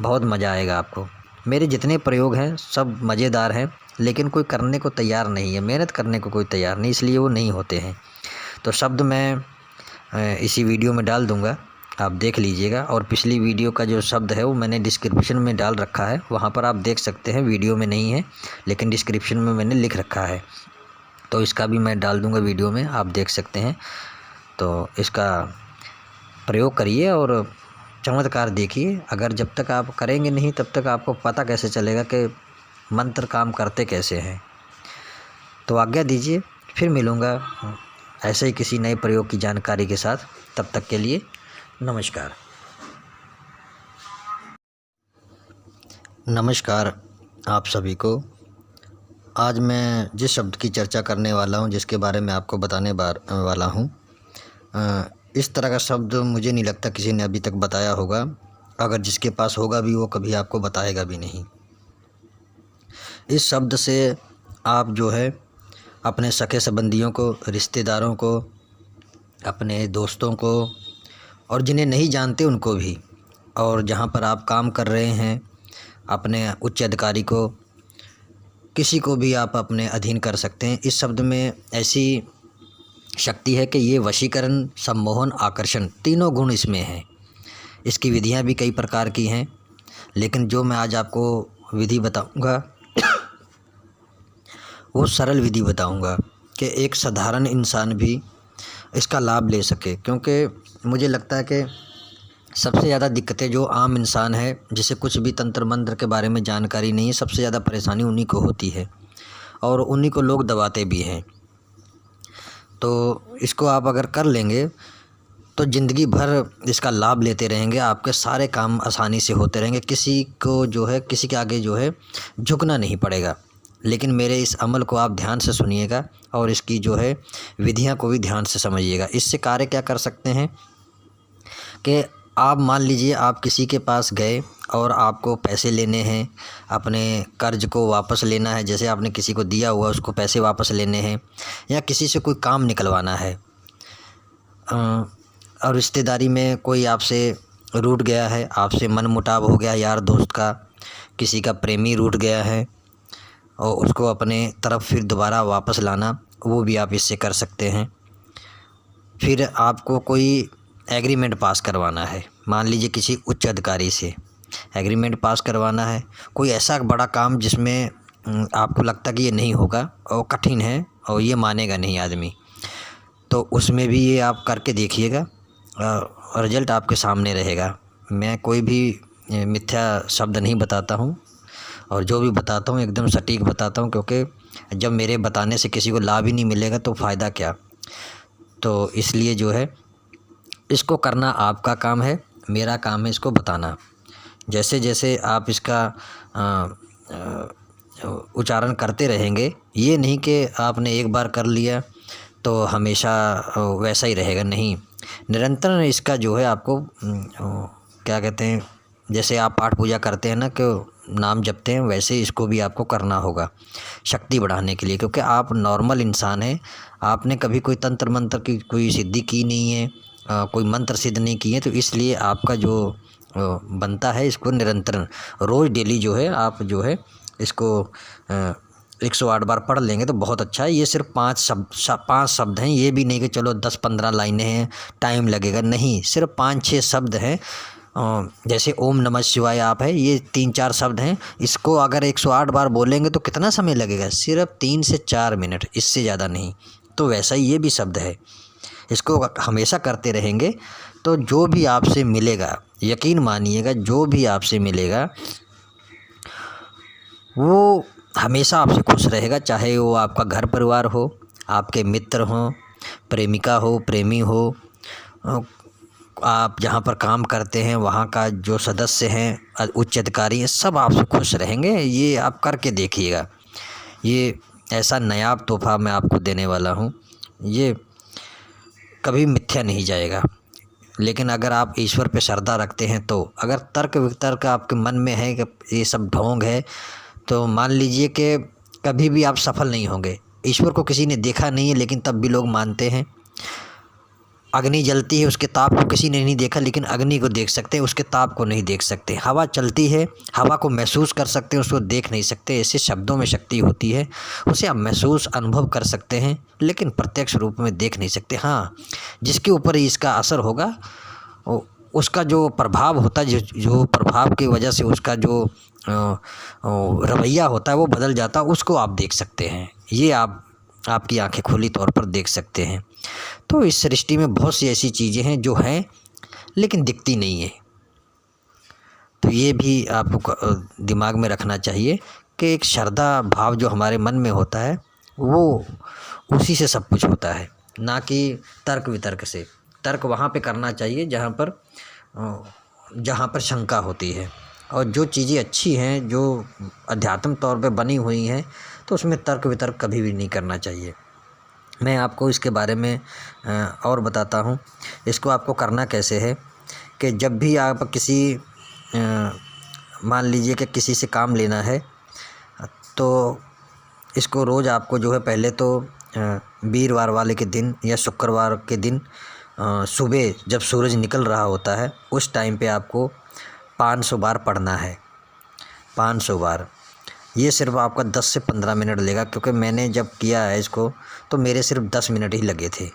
बहुत मज़ा आएगा आपको। मेरे जितने प्रयोग हैं सब मज़ेदार हैं, लेकिन कोई करने को तैयार नहीं है, मेहनत करने को कोई तैयार नहीं, इसलिए वो नहीं होते हैं। तो शब्द मैं इसी वीडियो में डाल दूंगा, आप देख लीजिएगा। और पिछली वीडियो का जो शब्द है वो मैंने डिस्क्रिप्शन में डाल रखा है, वहाँ पर आप देख सकते हैं। वीडियो में नहीं है लेकिन डिस्क्रिप्शन में मैंने लिख रखा है, तो इसका भी मैं डाल दूंगा वीडियो में, आप देख सकते हैं। तो इसका प्रयोग करिए और चमत्कार देखिए। अगर जब तक आप करेंगे नहीं तब तक आपको पता कैसे चलेगा कि मंत्र काम करते कैसे हैं। तो आज्ञा दीजिए, फिर मिलूँगा ऐसे ही किसी नए प्रयोग की जानकारी के साथ। तब तक के लिए नमस्कार। नमस्कार आप सभी को। आज मैं जिस शब्द की चर्चा करने वाला हूँ, जिसके बारे में आपको बताने वाला हूँ, इस तरह का शब्द मुझे नहीं लगता किसी ने अभी तक बताया होगा। अगर जिसके पास होगा भी वो कभी आपको बताएगा भी नहीं। इस शब्द से आप जो है अपने सगे संबंधियों को, रिश्तेदारों को, अपने दोस्तों को और जिन्हें नहीं जानते उनको भी, और जहाँ पर आप काम कर रहे हैं अपने उच्च अधिकारी को, किसी को भी आप अपने अधीन कर सकते हैं। इस शब्द में ऐसी शक्ति है कि ये वशीकरण, सम्मोहन, आकर्षण तीनों गुण इसमें हैं। इसकी विधियाँ भी कई प्रकार की हैं, लेकिन जो मैं आज आपको विधि बताऊंगा वो सरल विधि बताऊंगा कि एक साधारण इंसान भी इसका लाभ ले सके। क्योंकि मुझे लगता है कि सबसे ज़्यादा दिक्कतें जो आम इंसान है, जिसे कुछ भी तंत्र मंत्र के बारे में जानकारी नहीं है, सबसे ज़्यादा परेशानी उन्हीं को होती है और उन्हीं को लोग दबाते भी हैं। तो इसको आप अगर कर लेंगे तो ज़िंदगी भर इसका लाभ लेते रहेंगे, आपके सारे काम आसानी से होते रहेंगे, किसी को जो है किसी के आगे जो है झुकना नहीं पड़ेगा। लेकिन मेरे इस अमल को आप ध्यान से सुनिएगा और इसकी जो है विधियां को भी ध्यान से समझिएगा। इससे कार्य क्या कर सकते हैं कि आप मान लीजिए आप किसी के पास गए और आपको पैसे लेने हैं, अपने कर्ज को वापस लेना है, जैसे आपने किसी को दिया हुआ उसको पैसे वापस लेने हैं, या किसी से कोई काम निकलवाना है, और रिश्तेदारी में कोई आपसे रूठ गया है, आपसे मनमुटाव हो गया यार दोस्त का, किसी का प्रेमी रूठ गया है और उसको अपने तरफ फिर दोबारा वापस लाना, वो भी आप इससे कर सकते हैं। फिर आपको कोई एग्रीमेंट पास करवाना है, मान लीजिए किसी उच्च अधिकारी से, एग्रीमेंट पास करवाना है, कोई ऐसा बड़ा काम जिसमें आपको लगता कि ये नहीं होगा और कठिन है और ये मानेगा नहीं आदमी, तो उसमें भी ये आप करके देखिएगा, रिज़ल्ट आपके सामने रहेगा। मैं कोई भी मिथ्या शब्द नहीं बताता हूँ और जो भी बताता हूँ एकदम सटीक बताता हूँ, क्योंकि जब मेरे बताने से किसी को लाभ ही नहीं मिलेगा तो फ़ायदा क्या। तो इसलिए जो है इसको करना आपका काम है, मेरा काम है इसको बताना। जैसे जैसे आप इसका उच्चारण करते रहेंगे, ये नहीं कि आपने एक बार कर लिया तो हमेशा वैसा ही रहेगा, नहीं। निरंतर इसका जो है आपको क्या कहते हैं, जैसे आप पाठ पूजा करते हैं ना कि नाम जपते हैं, वैसे इसको भी आपको करना होगा शक्ति बढ़ाने के लिए, क्योंकि आप नॉर्मल इंसान हैं। आपने कभी कोई तंत्र मंत्र की कोई सिद्धि की नहीं है, कोई मंत्र सिद्ध नहीं किए, तो इसलिए आपका जो बनता है इसको निरंतर रोज़ डेली जो है आप जो है इसको 108 बार पढ़ लेंगे तो बहुत अच्छा है। ये सिर्फ 5 शब्द हैं, ये भी नहीं कि चलो 10-15 लाइनें हैं टाइम लगेगा, नहीं, सिर्फ 5-6 शब्द हैं। जैसे ओम नमः शिवाय आप है, ये 3-4 शब्द हैं, इसको अगर 108 बार बोलेंगे तो कितना समय लगेगा, सिर्फ 3 से 4 मिनट, इससे ज़्यादा नहीं। तो वैसा ही ये भी शब्द है, इसको हमेशा करते रहेंगे तो जो भी आपसे मिलेगा, यकीन मानिएगा जो भी आपसे मिलेगा वो हमेशा आपसे खुश रहेगा, चाहे वो आपका घर परिवार हो, आपके मित्र हों, प्रेमिका हो, प्रेमी हो, आप जहाँ पर काम करते हैं वहाँ का जो सदस्य हैं, उच्च अधिकारी हैं, सब आपसे खुश रहेंगे। ये आप करके देखिएगा, ये ऐसा नायाब तोहफ़ा मैं आपको देने वाला हूँ, ये कभी मिथ्या नहीं जाएगा। लेकिन अगर आप ईश्वर पे श्रद्धा रखते हैं तो, अगर तर्क वितर्क आपके मन में है कि ये सब ढोंग है, तो मान लीजिए कि कभी भी आप सफल नहीं होंगे। ईश्वर को किसी ने देखा नहीं है लेकिन तब भी लोग मानते हैं। अग्नि जलती है, उसके ताप को किसी ने नहीं देखा, लेकिन अग्नि को देख सकते हैं, उसके ताप को नहीं देख सकते। हवा चलती है, हवा को महसूस कर सकते हैं, उसको देख नहीं सकते। ऐसे शब्दों में शक्ति होती है, उसे आप महसूस अनुभव कर सकते हैं लेकिन प्रत्यक्ष रूप में देख नहीं सकते। हाँ, जिसके ऊपर इसका असर होगा, उसका जो प्रभाव होता है, जो प्रभाव की वजह से उसका जो रवैया होता है वो बदल जाता है, उसको आप देख सकते हैं। ये आपकी आंखें खुली तौर पर देख सकते हैं। तो इस सृष्टि में बहुत सी ऐसी चीज़ें हैं जो हैं लेकिन दिखती नहीं है। तो ये भी आपको दिमाग में रखना चाहिए कि एक श्रद्धा भाव जो हमारे मन में होता है वो उसी से सब कुछ होता है, ना कि तर्क वितर्क से। तर्क वहाँ पे करना चाहिए जहाँ पर शंका होती है, और जो चीज़ें अच्छी हैं, जो अध्यात्म तौर पे बनी हुई हैं, तो उसमें तर्क वितर्क कभी भी नहीं करना चाहिए। मैं आपको इसके बारे में और बताता हूँ। इसको आपको करना कैसे है कि जब भी आप मान लीजिए कि किसी से काम लेना है, तो इसको रोज़ आपको जो है पहले तो वीरवार वाले के दिन या शुक्रवार के दिन सुबह जब सूरज निकल रहा होता है उस टाइम पे आपको 500 बार पढ़ना है। 500 बार, ये सिर्फ आपका 10 से 15 मिनट लेगा, क्योंकि मैंने जब किया है इसको तो मेरे सिर्फ 10 मिनट ही लगे थे।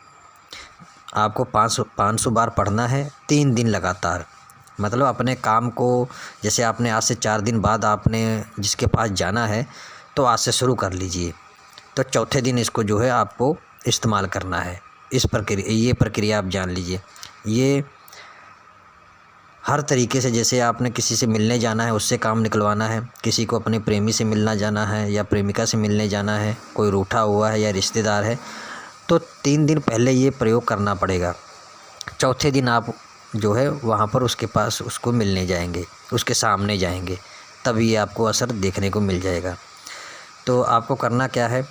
आपको 500 बार पढ़ना है 3 दिन लगातार। मतलब अपने काम को, जैसे आपने आज से 4 दिन बाद आपने जिसके पास जाना है तो आज से शुरू कर लीजिए, तो चौथे दिन इसको जो है आपको इस्तेमाल करना है। ये प्रक्रिया आप जान लीजिए। ये हर तरीके से, जैसे आपने किसी से मिलने जाना है उससे काम निकलवाना है, किसी को अपने प्रेमी से मिलना जाना है या प्रेमिका से मिलने जाना है, कोई रूठा हुआ है या रिश्तेदार है, तो 3 दिन पहले ये प्रयोग करना पड़ेगा। चौथे दिन आप जो है वहाँ पर उसके पास उसको मिलने जाएंगे, उसके सामने जाएंगे, तब ये आपको असर देखने को मिल जाएगा। तो आपको करना क्या है,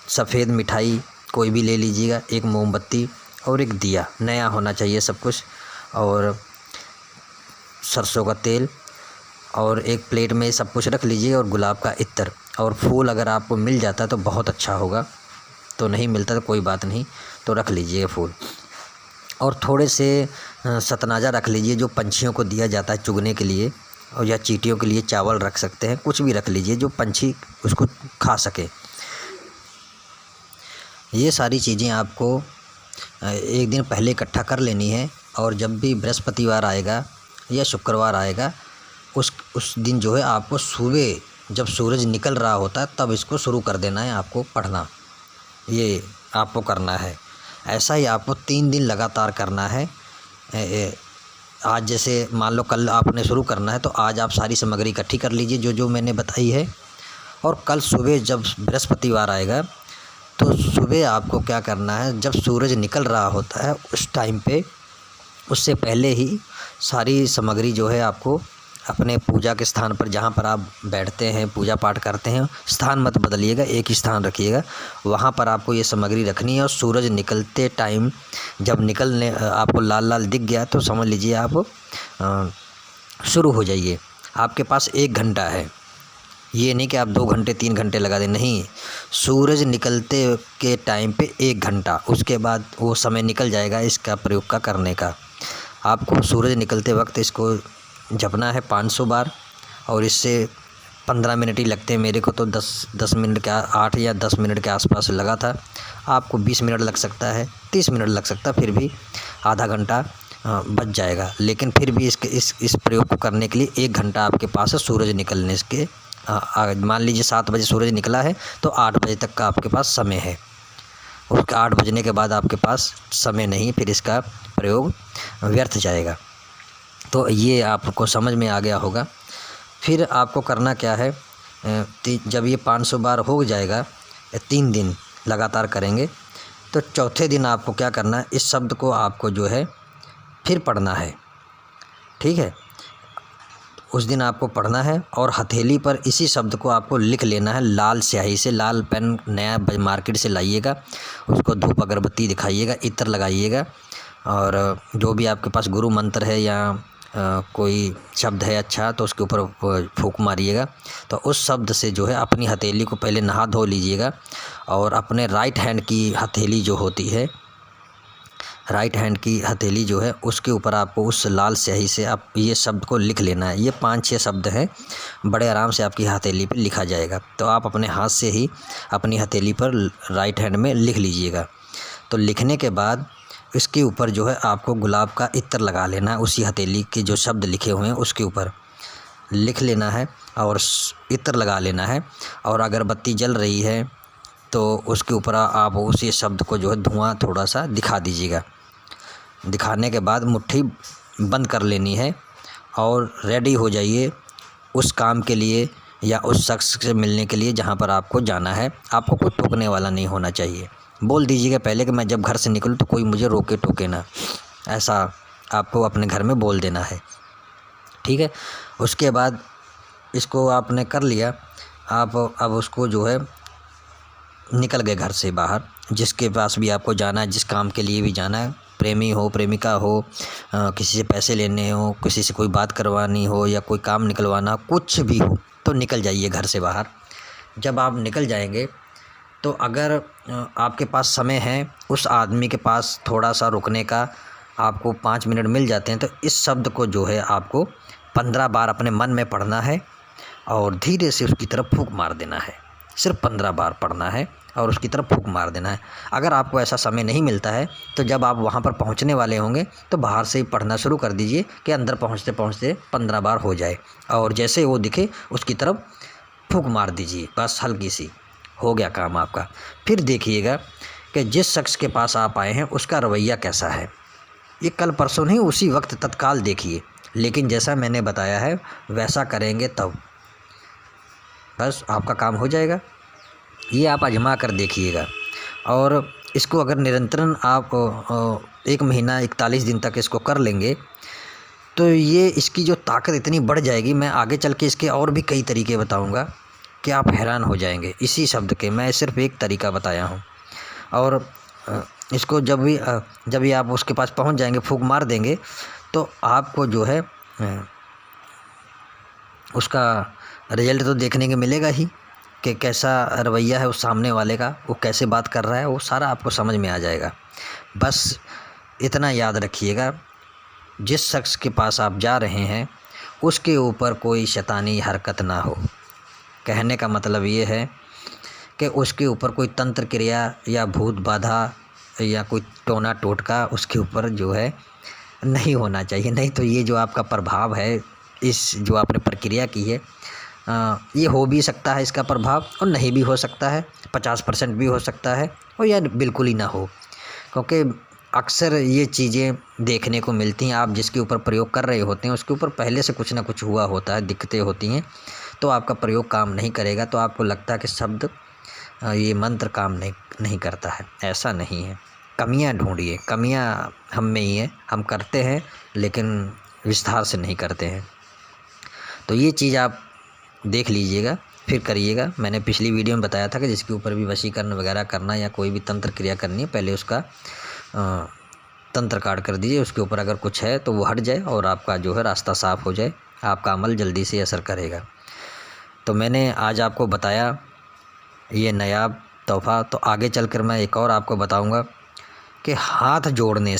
सफ़ेद मिठाई कोई भी ले लीजिएगा, एक मोमबत्ती और एक दिया, नया होना चाहिए सब कुछ, और सरसों का तेल, और एक प्लेट में सब कुछ रख लीजिए, और गुलाब का इत्र और फूल अगर आपको मिल जाता है तो बहुत अच्छा होगा, तो नहीं मिलता तो कोई बात नहीं, तो रख लीजिए फूल। और थोड़े से सतनाजा रख लीजिए जो पंछियों को दिया जाता है चुगने के लिए, और या चींटियों के लिए चावल रख सकते हैं, कुछ भी रख लीजिए जो पंछी उसको खा सके। ये सारी चीज़ें आपको एक दिन पहले इकट्ठा कर लेनी है, और जब भी बृहस्पतिवार आएगा या शुक्रवार आएगा, उस दिन जो है आपको सुबह जब सूरज निकल रहा होता है तब इसको शुरू कर देना है आपको पढ़ना। ये आपको करना है। ऐसा ही आपको 3 दिन लगातार करना है। आज जैसे मान लो कल आपने शुरू करना है तो आज आप सारी सामग्री इकट्ठी कर लीजिए जो जो मैंने बताई है, और कल सुबह जब बृहस्पतिवार आएगा तो सुबह आपको क्या करना है, जब सूरज निकल रहा होता है उस टाइम पे, उससे पहले ही सारी सामग्री जो है आपको अपने पूजा के स्थान पर, जहाँ पर आप बैठते हैं पूजा पाठ करते हैं, स्थान मत बदलिएगा, एक ही स्थान रखिएगा, वहाँ पर आपको ये सामग्री रखनी है। और सूरज निकलते टाइम जब निकलने आपको लाल लाल दिख गया तो समझ लीजिए आप शुरू हो जाइए। आपके पास 1 घंटा है, ये नहीं कि आप 2 घंटे 3 घंटे लगा दें, नहीं, सूरज निकलते के टाइम पे 1 घंटा, उसके बाद वो समय निकल जाएगा इसका प्रयोग का करने का। आपको सूरज निकलते वक्त इसको जपना है 500 बार, और इससे 15 मिनट ही लगते हैं। मेरे को तो 10 मिनट का 8 या 10 मिनट के आसपास लगा था, आपको 20 मिनट लग सकता है, 30 मिनट लग सकता है, फिर भी आधा घंटा बच जाएगा। लेकिन फिर भी इस प्रयोग को करने के लिए 1 घंटा आपके पास है सूरज निकलने के। मान लीजिए 7 बजे सूरज निकला है तो 8 बजे तक का आपके पास समय है। उसके 8 बजने के बाद आपके पास समय नहीं, फिर इसका प्रयोग व्यर्थ जाएगा। तो ये आपको समझ में आ गया होगा। फिर आपको करना क्या है, जब ये 500 बार हो जाएगा, 3 दिन लगातार करेंगे, तो चौथे दिन आपको क्या करना है, इस शब्द को आपको जो है फिर पढ़ना है, ठीक है। उस दिन आपको पढ़ना है और हथेली पर इसी शब्द को आपको लिख लेना है लाल स्याही से। लाल पेन नया मार्केट से लाइएगा, उसको धूप अगरबत्ती दिखाइएगा, इत्र लगाइएगा, और जो भी आपके पास गुरु मंत्र है या कोई शब्द है अच्छा तो उसके ऊपर फूंक मारिएगा। तो उस शब्द से जो है अपनी हथेली को पहले नहा धो लीजिएगा, और अपने राइट हैंड की हथेली जो होती है, राइट हैंड की हथेली जो है उसके ऊपर आपको उस लाल स्याही से आप ये शब्द को लिख लेना है। ये 5-6 शब्द हैं, बड़े आराम से आपकी हथेली पर लिखा जाएगा। तो आप अपने हाथ से ही अपनी हथेली पर राइट हैंड में लिख लीजिएगा। तो लिखने के बाद इसके ऊपर जो है आपको गुलाब का इत्र लगा लेना है, उसी हथेली के जो शब्द लिखे हुए हैं उसके ऊपर लिख लेना है और इत्र लगा लेना है। और अगरबत्ती जल रही है तो उसके ऊपर आप उसी शब्द को जो है धुआं थोड़ा सा दिखा दीजिएगा। दिखाने के बाद मुट्ठी बंद कर लेनी है और रेडी हो जाइए उस काम के लिए या उस शख्स से मिलने के लिए जहाँ पर आपको जाना है। आपको कोई टोकने वाला नहीं होना चाहिए। बोल दीजिएगा पहले कि मैं जब घर से निकलूँ तो कोई मुझे रोके टोके ना, ऐसा आपको अपने घर में बोल देना है, ठीक है। उसके बाद इसको आपने कर लिया, आप अब उसको जो है निकल गए घर से बाहर, जिसके पास भी आपको जाना है, जिस काम के लिए भी जाना है, प्रेमी हो प्रेमिका हो, किसी से पैसे लेने हो, किसी से कोई बात करवानी हो या कोई काम निकलवाना, कुछ भी हो तो निकल जाइए घर से बाहर। जब आप निकल जाएंगे तो अगर आपके पास समय है, उस आदमी के पास थोड़ा सा रुकने का आपको 5 मिनट मिल जाते हैं, तो इस शब्द को जो है आपको 15 बार अपने मन में पढ़ना है और धीरे से उसकी तरफ फूंक मार देना है। सिर्फ 15 बार पढ़ना है और उसकी तरफ फूंक मार देना है। अगर आपको ऐसा समय नहीं मिलता है तो जब आप वहाँ पर पहुँचने वाले होंगे तो बाहर से ही पढ़ना शुरू कर दीजिए कि अंदर पहुँचते पहुँचते 15 बार हो जाए, और जैसे वो दिखे उसकी तरफ फूंक मार दीजिए, बस हल्की सी, हो गया काम आपका। फिर देखिएगा कि जिस शख्स के पास आप आए हैं उसका रवैया कैसा है। ये कल परसों नहीं, उसी वक्त तत्काल देखिए, लेकिन जैसा मैंने बताया है वैसा करेंगे तब बस आपका काम हो जाएगा। ये आप आजमा कर देखिएगा, और इसको अगर निरंतरन आप 1 महीना 41 दिन तक इसको कर लेंगे तो ये इसकी जो ताकत इतनी बढ़ जाएगी। मैं आगे चल के इसके और भी कई तरीके बताऊंगा कि आप हैरान हो जाएंगे। इसी शब्द के मैं सिर्फ एक तरीका बताया हूँ, और इसको जब भी आप उसके पास पहुँच जाएंगे, फूंक मार देंगे, तो आपको जो है उसका रिजल्ट तो देखने को मिलेगा ही कि कैसा रवैया है उस सामने वाले का, वो कैसे बात कर रहा है, वो सारा आपको समझ में आ जाएगा। बस इतना याद रखिएगा, जिस शख्स के पास आप जा रहे हैं उसके ऊपर कोई शैतानी हरकत ना हो। कहने का मतलब ये है कि उसके ऊपर कोई तंत्र क्रिया या भूत बाधा या कोई टोना टोटका उसके ऊपर जो है नहीं होना चाहिए। नहीं तो ये जो आपका प्रभाव है, इस जो आपने प्रक्रिया की है, ये हो भी सकता है इसका प्रभाव और नहीं भी हो सकता है, 50% भी हो सकता है और या बिल्कुल ही ना हो। क्योंकि अक्सर ये चीज़ें देखने को मिलती हैं, आप जिसके ऊपर प्रयोग कर रहे होते हैं उसके ऊपर पहले से कुछ ना कुछ हुआ होता है, दिक्कतें होती हैं, तो आपका प्रयोग काम नहीं करेगा। तो आपको लगता है कि शब्द ये मंत्र काम नहीं करता है। ऐसा नहीं है। कमियां ढूंढिए, कमियां हम में ही है, हम करते हैं लेकिन विस्तार से नहीं करते हैं। तो ये चीज़ आप देख लीजिएगा, फिर करिएगा। मैंने पिछली वीडियो में बताया था कि जिसके ऊपर भी वशीकरण वगैरह करना या कोई भी तंत्र क्रिया करनी है, पहले उसका तंत्र काट कर दीजिए, उसके ऊपर अगर कुछ है तो वो हट जाए और आपका जो है रास्ता साफ हो जाए, आपका अमल जल्दी से असर करेगा। तो मैंने आज आपको बताया ये नायाब तोहफ़ा। तो आगे चलकर मैं एक और आपको बताऊंगा कि हाथ जोड़ने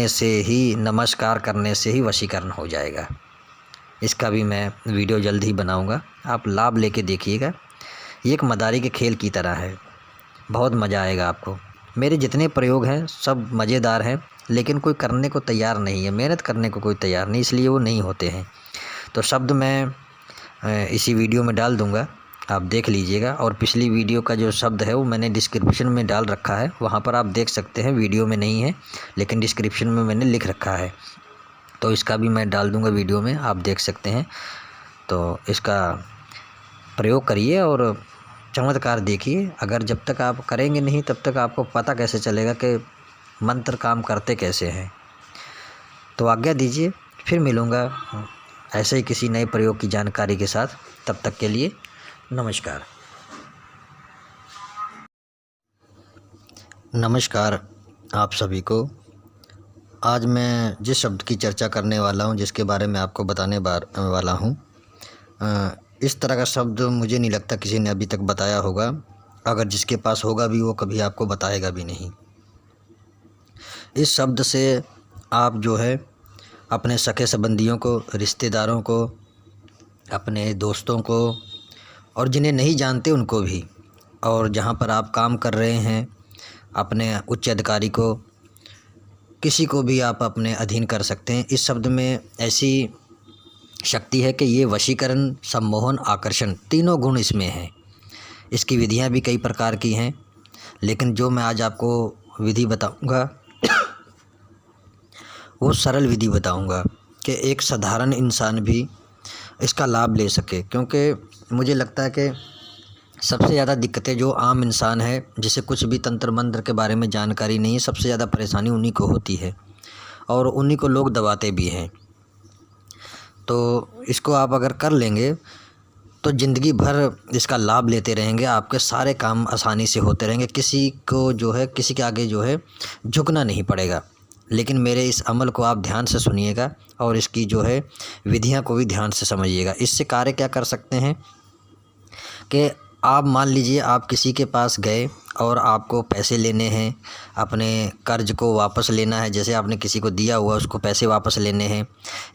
से ही, नमस्कार करने से ही वशीकरण हो जाएगा। इसका भी मैं वीडियो जल्द ही बनाऊंगा, आप लाभ लेके देखिएगा। ये एक मदारी के खेल की तरह है, बहुत मज़ा आएगा आपको। मेरे जितने प्रयोग हैं सब मज़ेदार हैं, लेकिन कोई करने को तैयार नहीं है, मेहनत करने को कोई तैयार नहीं, इसलिए वो नहीं होते हैं। तो शब्द मैं इसी वीडियो में डाल दूंगा, आप देख लीजिएगा। और पिछली वीडियो का जो शब्द है वो मैंने डिस्क्रिप्शन में डाल रखा है, वहाँ पर आप देख सकते हैं। वीडियो में नहीं है लेकिन डिस्क्रिप्शन में मैंने लिख रखा है, तो इसका भी मैं डाल दूंगा वीडियो में, आप देख सकते हैं। तो इसका प्रयोग करिए और चमत्कार देखिए। अगर जब तक आप करेंगे नहीं तब तक आपको पता कैसे चलेगा कि मंत्र काम करते कैसे हैं। तो आज्ञा दीजिए, फिर मिलूँगा ऐसे ही किसी नए प्रयोग की जानकारी के साथ। तब तक के लिए नमस्कार। नमस्कार आप सभी को। आज मैं जिस शब्द की चर्चा करने वाला हूँ, जिसके बारे में आपको बताने वाला हूँ, इस तरह का शब्द मुझे नहीं लगता किसी ने अभी तक बताया होगा। अगर जिसके पास होगा भी वो कभी आपको बताएगा भी नहीं। इस शब्द से आप जो है अपने सगे संबंधियों को, रिश्तेदारों को, अपने दोस्तों को और जिन्हें नहीं जानते उनको भी, और जहाँ पर आप काम कर रहे हैं अपने उच्च अधिकारी को, किसी को भी आप अपने अधीन कर सकते हैं। इस शब्द में ऐसी शक्ति है कि ये वशीकरण, सम्मोहन, आकर्षण तीनों गुण इसमें हैं। इसकी विधियां भी कई प्रकार की हैं, लेकिन जो मैं आज आपको विधि बताऊंगा वो सरल विधि बताऊंगा कि एक साधारण इंसान भी इसका लाभ ले सके। क्योंकि मुझे लगता है कि सबसे ज़्यादा दिक्कतें जो आम इंसान है, जिसे कुछ भी तंत्र मंत्र के बारे में जानकारी नहीं है, सबसे ज़्यादा परेशानी उन्हीं को होती है और उन्हीं को लोग दबाते भी हैं। तो इसको आप अगर कर लेंगे तो ज़िंदगी भर इसका लाभ लेते रहेंगे, आपके सारे काम आसानी से होते रहेंगे, किसी को जो है, किसी के आगे जो है झुकना नहीं पड़ेगा। लेकिन मेरे इस अमल को आप ध्यान से सुनिएगा और इसकी जो है विधियां को भी ध्यान से समझिएगा। इससे कार्य क्या कर सकते हैं कि आप मान लीजिए आप किसी के पास गए और आपको पैसे लेने हैं, अपने कर्ज को वापस लेना है, जैसे आपने किसी को दिया हुआ उसको पैसे वापस लेने हैं,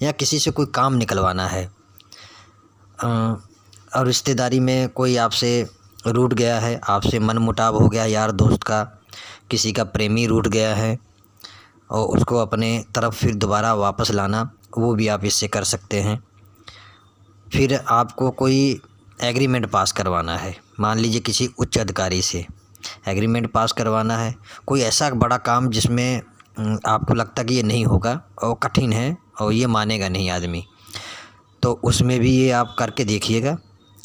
या किसी से कोई काम निकलवाना है, और रिश्तेदारी में कोई आपसे रूठ गया है, आपसे मनमुटाव हो गया यार दोस्त का, किसी का प्रेमी रूठ गया है और उसको अपने तरफ फिर दोबारा वापस लाना, वो भी आप इससे कर सकते हैं। फिर आपको कोई एग्रीमेंट पास करवाना है, मान लीजिए किसी उच्च अधिकारी से एग्रीमेंट पास करवाना है, कोई ऐसा बड़ा काम जिसमें आपको लगता कि ये नहीं होगा और कठिन है और ये मानेगा नहीं आदमी, तो उसमें भी ये आप करके देखिएगा,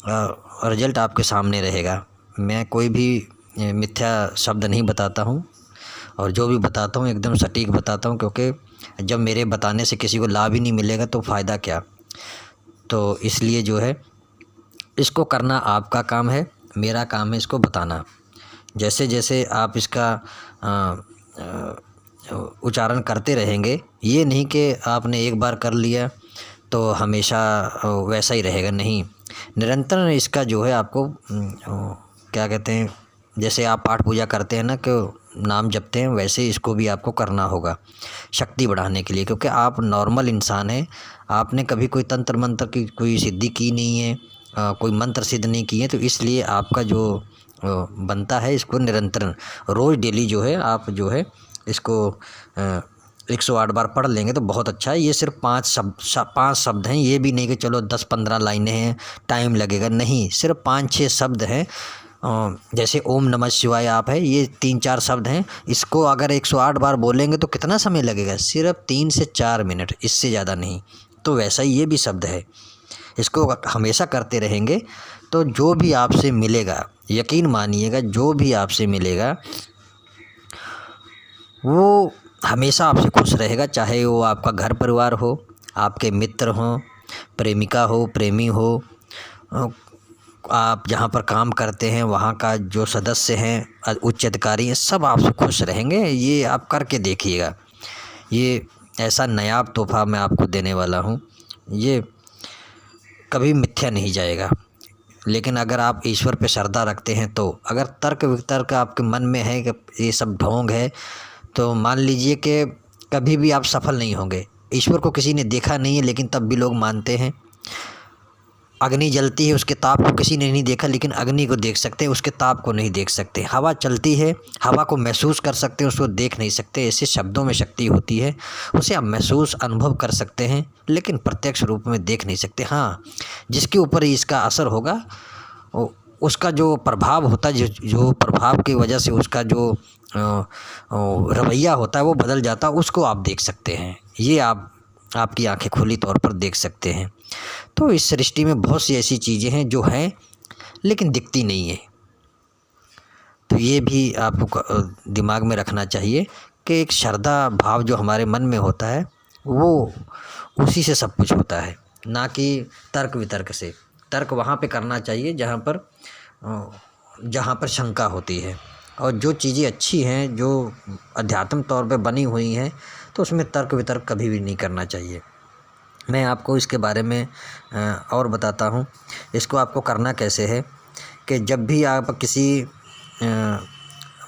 रिजल्ट आपके सामने रहेगा। मैं कोई भी मिथ्या शब्द नहीं बताता हूँ और जो भी बताता हूँ एकदम सटीक बताता हूँ, क्योंकि जब मेरे बताने से किसी को लाभ ही नहीं मिलेगा तो फ़ायदा क्या। तो इसलिए जो है इसको करना आपका काम है, मेरा काम है इसको बताना। जैसे जैसे आप इसका उच्चारण करते रहेंगे, ये नहीं कि आपने एक बार कर लिया तो हमेशा वैसा ही रहेगा, नहीं, निरंतर इसका जो है आपको क्या कहते हैं, जैसे आप पाठ पूजा करते हैं ना, कि नाम जपते हैं, वैसे इसको भी आपको करना होगा शक्ति बढ़ाने के लिए। क्योंकि आप नॉर्मल इंसान हैं, आपने कभी कोई तंत्र मंत्र की कोई सिद्धि की नहीं है, कोई मंत्र सिद्ध नहीं किए, तो इसलिए आपका जो बनता है इसको निरंतर रोज़ डेली जो है आप जो है इसको 108 बार पढ़ लेंगे तो बहुत अच्छा है। ये सिर्फ 5 शब्द हैं, ये भी नहीं कि चलो 10-15 लाइनें हैं, टाइम लगेगा, नहीं, सिर्फ 5-6 शब्द हैं। जैसे ओम नमः शिवाय आप है, ये 3-4 शब्द हैं। इसको अगर 108 बार बोलेंगे तो कितना समय लगेगा? सिर्फ 3 से 4 मिनट, इससे ज़्यादा नहीं। तो वैसा ही ये भी शब्द है, इसको हमेशा करते रहेंगे तो जो भी आपसे मिलेगा, यकीन मानिएगा, जो भी आपसे मिलेगा वो हमेशा आपसे खुश रहेगा। चाहे वो आपका घर परिवार हो, आपके मित्र हों, प्रेमिका हो, प्रेमी हो, आप जहाँ पर काम करते हैं वहाँ का जो सदस्य हैं, उच्च अधिकारी हैं, सब आपसे खुश रहेंगे। ये आप करके देखिएगा। ये ऐसा नायाब तोहफ़ा मैं आपको देने वाला हूँ, ये कभी मिथ्या नहीं जाएगा। लेकिन अगर आप ईश्वर पे श्रद्धा रखते हैं तो, अगर तर्क वितर्क आपके मन में है कि ये सब ढोंग है, तो मान लीजिए कि कभी भी आप सफल नहीं होंगे। ईश्वर को किसी ने देखा नहीं है लेकिन तब भी लोग मानते हैं। अग्नि जलती है, उसके ताप को किसी ने नहीं देखा, लेकिन अग्नि को देख सकते हैं, उसके ताप को नहीं देख सकते। हवा चलती है, हवा को महसूस कर सकते हैं, उसको देख नहीं सकते। ऐसे शब्दों में शक्ति होती है, उसे आप महसूस अनुभव कर सकते हैं लेकिन प्रत्यक्ष रूप में देख नहीं सकते। हाँ, जिसके ऊपर इसका असर होगा, उसका जो प्रभाव होता है, जो प्रभाव की वजह से उसका जो रवैया होता है वो बदल जाता है, उसको आप देख सकते हैं। ये आपकी आंखें खुली तौर पर देख सकते हैं। तो इस सृष्टि में बहुत सी ऐसी चीज़ें हैं जो हैं लेकिन दिखती नहीं है। तो ये भी आपको दिमाग में रखना चाहिए कि एक श्रद्धा भाव जो हमारे मन में होता है वो उसी से सब कुछ होता है, ना कि तर्क वितर्क से। तर्क वहाँ पे करना चाहिए जहाँ पर शंका होती है, और जो चीज़ें अच्छी हैं, जो अध्यात्म तौर पे बनी हुई हैं, तो उसमें तर्क वितर्क कभी भी नहीं करना चाहिए। मैं आपको इसके बारे में और बताता हूँ। इसको आपको करना कैसे है कि जब भी आप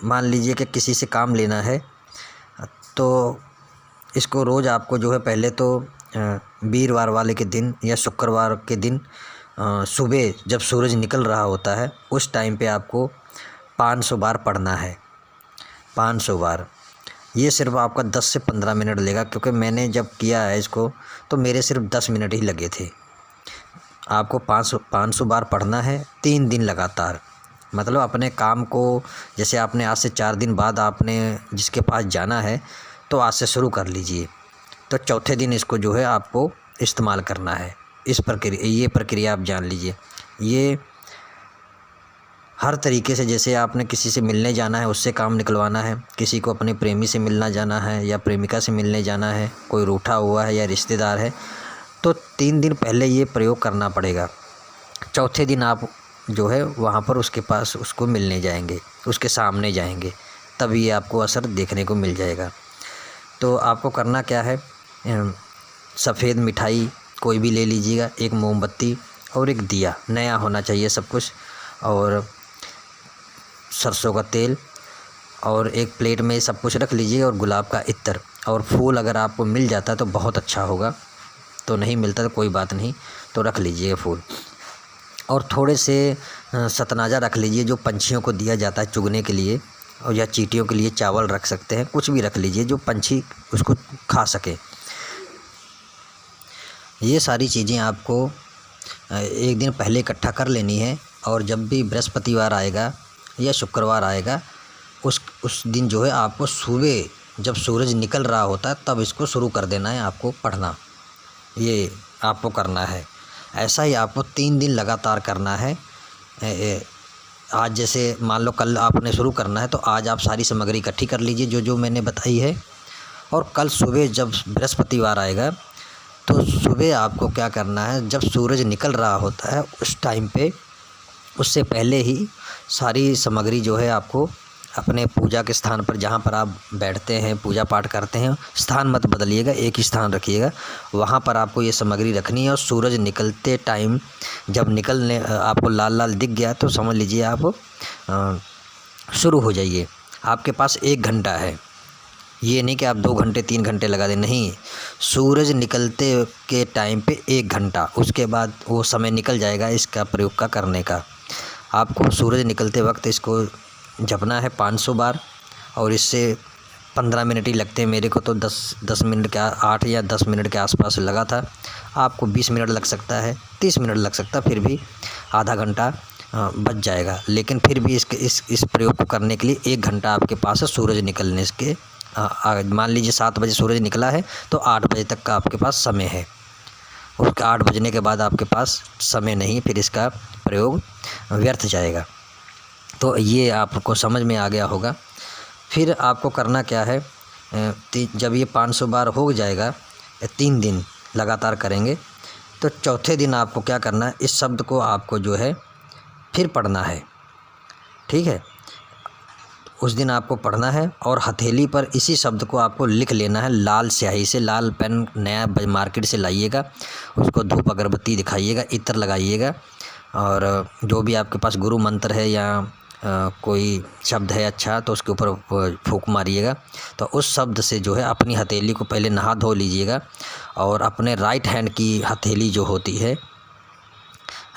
मान लीजिए कि किसी से काम लेना है, तो इसको रोज़ आपको जो है, पहले तो वीरवार वाले के दिन या शुक्रवार के दिन सुबह जब सूरज निकल रहा होता है उस टाइम पे आपको 500 बार पढ़ना है। 500 बार, ये सिर्फ आपका 10 से 15 मिनट लेगा, क्योंकि मैंने जब किया है इसको तो मेरे सिर्फ 10 मिनट ही लगे थे। आपको 500 बार पढ़ना है 3 दिन लगातार। मतलब अपने काम को, जैसे आपने आज से 4 दिन बाद आपने जिसके पास जाना है, तो आज से शुरू कर लीजिए। तो चौथे दिन इसको जो है आपको इस्तेमाल करना है। ये प्रक्रिया आप जान लीजिए। ये हर तरीके से, जैसे आपने किसी से मिलने जाना है, उससे काम निकलवाना है, किसी को अपने प्रेमी से मिलना जाना है या प्रेमिका से मिलने जाना है, कोई रूठा हुआ है या रिश्तेदार है, तो 3 दिन पहले ये प्रयोग करना पड़ेगा। चौथे दिन आप जो है वहाँ पर उसके पास उसको मिलने जाएंगे, उसके सामने जाएंगे, तभी आपको असर देखने को मिल जाएगा। तो आपको करना क्या है, सफ़ेद मिठाई कोई भी ले लीजिएगा, एक मोमबत्ती और एक दिया, नया होना चाहिए सब कुछ, और सरसों का तेल, और एक प्लेट में सब कुछ रख लीजिए, और गुलाब का इत्र और फूल अगर आपको मिल जाता है तो बहुत अच्छा होगा, तो नहीं मिलता तो कोई बात नहीं, तो रख लीजिए फूल। और थोड़े से सतनाजा रख लीजिए, जो पंछियों को दिया जाता है चुगने के लिए, और या चींटियों के लिए चावल रख सकते हैं, कुछ भी रख लीजिए जो पंछी उसको खा सके। ये सारी चीज़ें आपको एक दिन पहले इकट्ठा कर लेनी है, और जब भी बृहस्पतिवार आएगा या शुक्रवार आएगा उस दिन जो है आपको सुबह जब सूरज निकल रहा होता है तब इसको शुरू कर देना है, आपको पढ़ना, ये आपको करना है। ऐसा ही आपको 3 दिन लगातार करना है। आज जैसे मान लो कल आपने शुरू करना है, तो आज आप सारी सामग्री इकट्ठी कर लीजिए जो जो मैंने बताई है, और कल सुबह जब बृहस्पतिवार आएगा तो सुबह आपको क्या करना है, जब सूरज निकल रहा होता है उस टाइम पे, उससे पहले ही सारी सामग्री जो है आपको अपने पूजा के स्थान पर, जहाँ पर आप बैठते हैं पूजा पाठ करते हैं, स्थान मत बदलिएगा, एक ही स्थान रखिएगा, वहाँ पर आपको ये सामग्री रखनी है। और सूरज निकलते टाइम जब निकलने आपको लाल लाल दिख गया तो समझ लीजिए आप शुरू हो जाइए। आपके पास 1 घंटा है, ये नहीं कि आप 2 घंटे 3 घंटे लगा दें, नहीं, सूरज निकलते के टाइम पे 1 घंटा, उसके बाद वो समय निकल जाएगा इसका प्रयोग का करने का। आपको सूरज निकलते वक्त इसको जपना है 500 बार, और इससे 15 मिनट ही लगते हैं, मेरे को तो 10 मिनट के 8 या 10 मिनट के आसपास लगा था। आपको 20 मिनट लग सकता है, 30 मिनट लग सकता है, फिर भी आधा घंटा बच जाएगा। लेकिन फिर भी इस प्रयोग को करने के लिए 1 घंटा आपके पास है सूरज निकलने के। मान लीजिए 7 बजे सूरज निकला है तो 8 बजे तक का आपके पास समय है। उसके 8 बजने के बाद आपके पास समय नहीं, फिर इसका प्रयोग व्यर्थ जाएगा। तो ये आपको समझ में आ गया होगा। फिर आपको करना क्या है, जब ये 500 बार हो जाएगा, 3 दिन लगातार करेंगे, तो चौथे दिन आपको क्या करना है, इस शब्द को आपको जो है फिर पढ़ना है। ठीक है, उस दिन आपको पढ़ना है और हथेली पर इसी शब्द को आपको लिख लेना है लाल स्याही से। लाल पेन नया मार्केट से लाइएगा, उसको धूप अगरबत्ती दिखाइएगा, इत्र लगाइएगा, और जो भी आपके पास गुरु मंत्र है या कोई शब्द है अच्छा, तो उसके ऊपर फूंक मारिएगा। तो उस शब्द से जो है अपनी हथेली को पहले नहा धो लीजिएगा, और अपने राइट हैंड की हथेली जो होती है,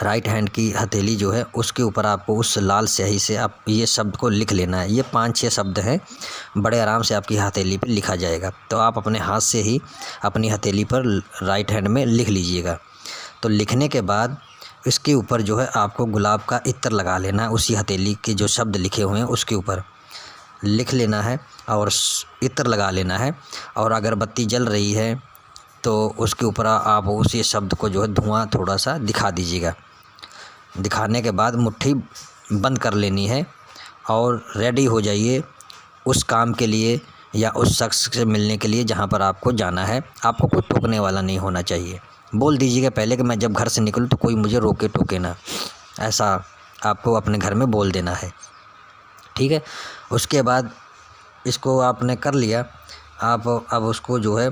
राइट हैंड की हथेली जो है, उसके ऊपर आपको उस लाल स्याही से आप ये शब्द को लिख लेना है। ये 5-6 शब्द हैं, बड़े आराम से आपकी हथेली पर लिखा जाएगा। तो आप अपने हाथ से ही अपनी हथेली पर राइट हैंड में लिख लीजिएगा। तो लिखने के बाद इसके ऊपर जो है आपको गुलाब का इत्र लगा लेना है। उसी हथेली के जो शब्द लिखे हुए हैं उसके ऊपर लिख लेना है और इत्र लगा लेना है। और अगरबत्ती जल रही है तो उसके ऊपर आप उसी शब्द को जो है धुआं थोड़ा सा दिखा दीजिएगा। दिखाने के बाद मुट्ठी बंद कर लेनी है और रेडी हो जाइए उस काम के लिए या उस शख्स से मिलने के लिए जहाँ पर आपको जाना है। आपको कोई टोकने वाला नहीं होना चाहिए। बोल दीजिएगा पहले कि मैं जब घर से निकलूँ तो कोई मुझे रोके टोके ना, ऐसा आपको अपने घर में बोल देना है। ठीक है, उसके बाद इसको आपने कर लिया, आप अब उसको जो है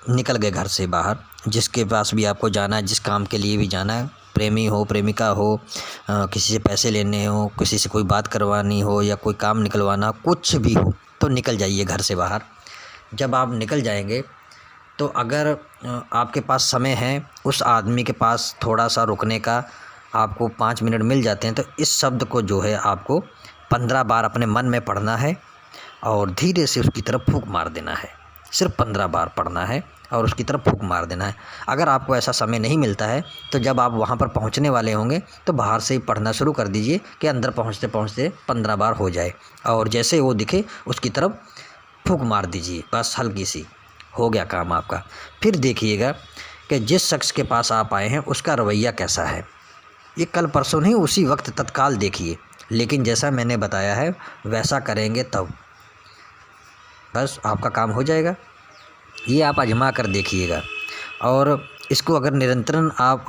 निकल गए घर से बाहर, जिसके पास भी आपको जाना है, जिस काम के लिए भी जाना है, प्रेमी हो, प्रेमिका हो, किसी से पैसे लेने हो, किसी से कोई बात करवानी हो या कोई काम निकलवाना, कुछ भी हो, तो निकल जाइए घर से बाहर। जब आप निकल जाएंगे तो अगर आपके पास समय है, उस आदमी के पास थोड़ा सा रुकने का आपको 5 मिनट मिल जाते हैं, तो इस शब्द को जो है आपको 15 बार अपने मन में पढ़ना है और धीरे से उसकी तरफ फूंक मार देना है। सिर्फ 15 बार पढ़ना है और उसकी तरफ फूंक मार देना है। अगर आपको ऐसा समय नहीं मिलता है तो जब आप वहाँ पर पहुँचने वाले होंगे तो बाहर से ही पढ़ना शुरू कर दीजिए कि अंदर पहुँचते पहुँचते 15 बार हो जाए, और जैसे वो दिखे उसकी तरफ फूंक मार दीजिए, बस हल्की सी, हो गया काम आपका। फिर देखिएगा कि जिस शख्स के पास आप आए हैं उसका रवैया कैसा है। ये कल परसों नहीं, उसी वक्त तत्काल देखिए, लेकिन जैसा मैंने बताया है वैसा करेंगे तब बस आपका काम हो जाएगा। ये आप आजमा कर देखिएगा, और इसको अगर निरंतरन आप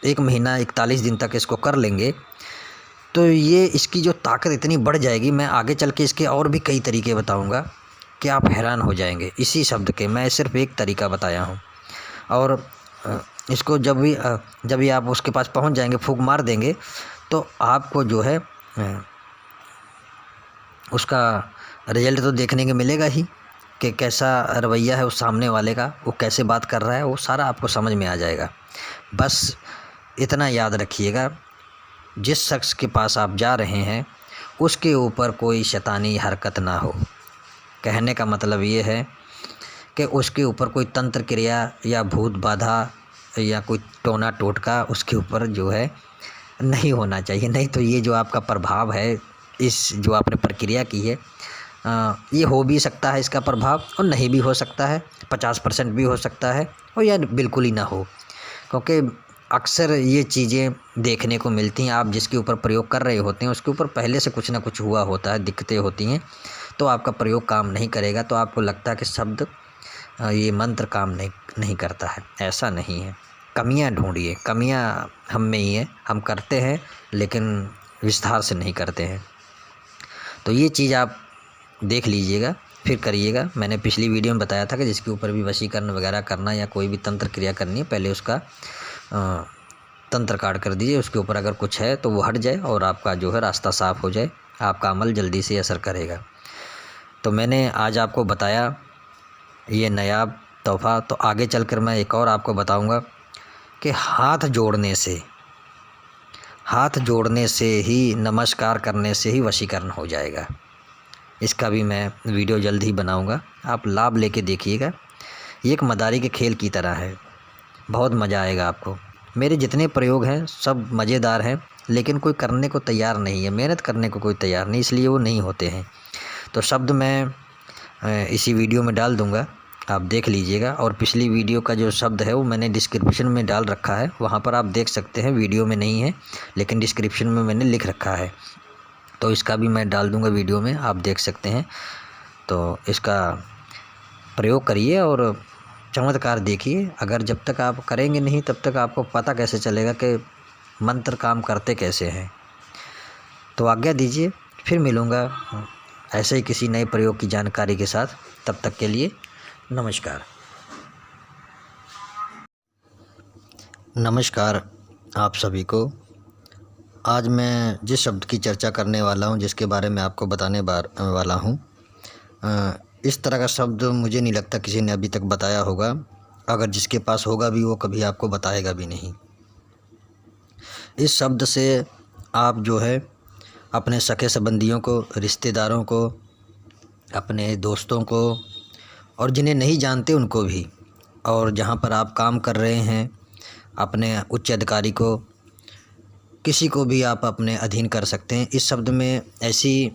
1 महीना 41 दिन तक इसको कर लेंगे तो ये इसकी जो ताकत इतनी बढ़ जाएगी। मैं आगे चल के इसके और भी कई तरीके बताऊंगा कि आप हैरान हो जाएंगे। इसी शब्द के मैं सिर्फ एक तरीका बताया हूँ, और इसको जब भी आप उसके पास पहुँच जाएंगे, फूंक मार देंगे, तो आपको जो है उसका रिजल्ट तो देखने को मिलेगा ही कि कैसा रवैया है उस सामने वाले का, वो कैसे बात कर रहा है, वो सारा आपको समझ में आ जाएगा। बस इतना याद रखिएगा, जिस शख्स के पास आप जा रहे हैं उसके ऊपर कोई शैतानी हरकत ना हो। कहने का मतलब ये है कि उसके ऊपर कोई तंत्र क्रिया या भूत बाधा या कोई टोना टोटका उसके ऊपर जो है नहीं होना चाहिए। नहीं तो ये जो आपका प्रभाव है, इस जो आपने प्रक्रिया की है, ये हो भी सकता है इसका प्रभाव, और नहीं भी हो सकता है, 50% भी हो सकता है, और या बिल्कुल ही ना हो। क्योंकि अक्सर ये चीज़ें देखने को मिलती हैं, आप जिसके ऊपर प्रयोग कर रहे होते हैं उसके ऊपर पहले से कुछ ना कुछ हुआ होता है, दिक्कतें होती हैं, तो आपका प्रयोग काम नहीं करेगा। तो आपको लगता है कि शब्द ये मंत्र काम नहीं करता है। ऐसा नहीं है, कमियां ढूंढिए, कमियां हम में ही है, हम करते हैं लेकिन विस्तार से नहीं करते हैं। तो ये चीज़ आप देख लीजिएगा, फिर करिएगा। मैंने पिछली वीडियो में बताया था कि जिसके ऊपर भी वशीकरण वगैरह करना या कोई भी तंत्र क्रिया करनी है, पहले उसका तंत्र काट कर दीजिए, उसके ऊपर अगर कुछ है तो वो हट जाए और आपका जो है रास्ता साफ़ हो जाए, आपका अमल जल्दी से असर करेगा। तो मैंने आज आपको बताया ये नायाब तोहफ़ा। तो आगे चलकर मैं एक और आपको बताऊंगा कि हाथ जोड़ने से ही, नमस्कार करने से ही वशीकरण हो जाएगा। इसका भी मैं वीडियो जल्द ही बनाऊंगा, आप लाभ लेके देखिएगा। ये एक मदारी के खेल की तरह है, बहुत मज़ा आएगा आपको। मेरे जितने प्रयोग हैं सब मज़ेदार हैं, लेकिन कोई करने को तैयार नहीं है, मेहनत करने को कोई तैयार नहीं, इसलिए वो नहीं होते हैं। तो शब्द मैं इसी वीडियो में डाल दूंगा, आप देख लीजिएगा। और पिछली वीडियो का जो शब्द है वो मैंने डिस्क्रिप्शन में डाल रखा है, वहाँ पर आप देख सकते हैं। वीडियो में नहीं है लेकिन डिस्क्रिप्शन में मैंने लिख रखा है, तो इसका भी मैं डाल दूंगा वीडियो में, आप देख सकते हैं। तो इसका प्रयोग करिए और चमत्कार देखिए। अगर जब तक आप करेंगे नहीं तब तक आपको पता कैसे चलेगा कि मंत्र काम करते कैसे हैं। तो आज्ञा दीजिए, फिर मिलूँगा ऐसे ही किसी नए प्रयोग की जानकारी के साथ। तब तक के लिए नमस्कार। नमस्कार आप सभी को। आज मैं जिस शब्द की चर्चा करने वाला हूँ, जिसके बारे में आपको बताने वाला हूँ, इस तरह का शब्द मुझे नहीं लगता किसी ने अभी तक बताया होगा। अगर जिसके पास होगा भी वो कभी आपको बताएगा भी नहीं। इस शब्द से आप जो है अपने सगे संबंधियों को, रिश्तेदारों को, अपने दोस्तों को और जिन्हें नहीं जानते उनको भी, और जहाँ पर आप काम कर रहे हैं अपने उच्च अधिकारी को, किसी को भी आप अपने अधीन कर सकते हैं। इस शब्द में ऐसी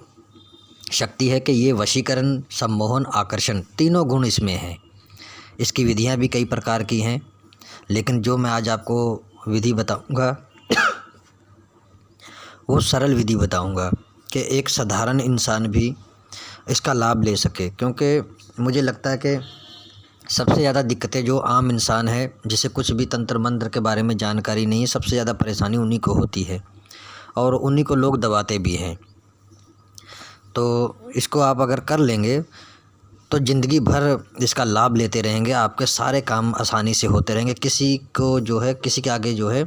शक्ति है कि ये वशीकरण, सम्मोहन, आकर्षण तीनों गुण इसमें हैं। इसकी विधियां भी कई प्रकार की हैं, लेकिन जो मैं आज आपको विधि बताऊंगा वो सरल विधि बताऊंगा कि एक साधारण इंसान भी इसका लाभ ले सके। क्योंकि मुझे लगता है कि सबसे ज़्यादा दिक्कतें जो आम इंसान है, जिसे कुछ भी तंत्र मंत्र के बारे में जानकारी नहीं है, सबसे ज़्यादा परेशानी उन्हीं को होती है और उन्हीं को लोग दबाते भी हैं। तो इसको आप अगर कर लेंगे तो ज़िंदगी भर इसका लाभ लेते रहेंगे, आपके सारे काम आसानी से होते रहेंगे, किसी को जो है किसी के आगे जो है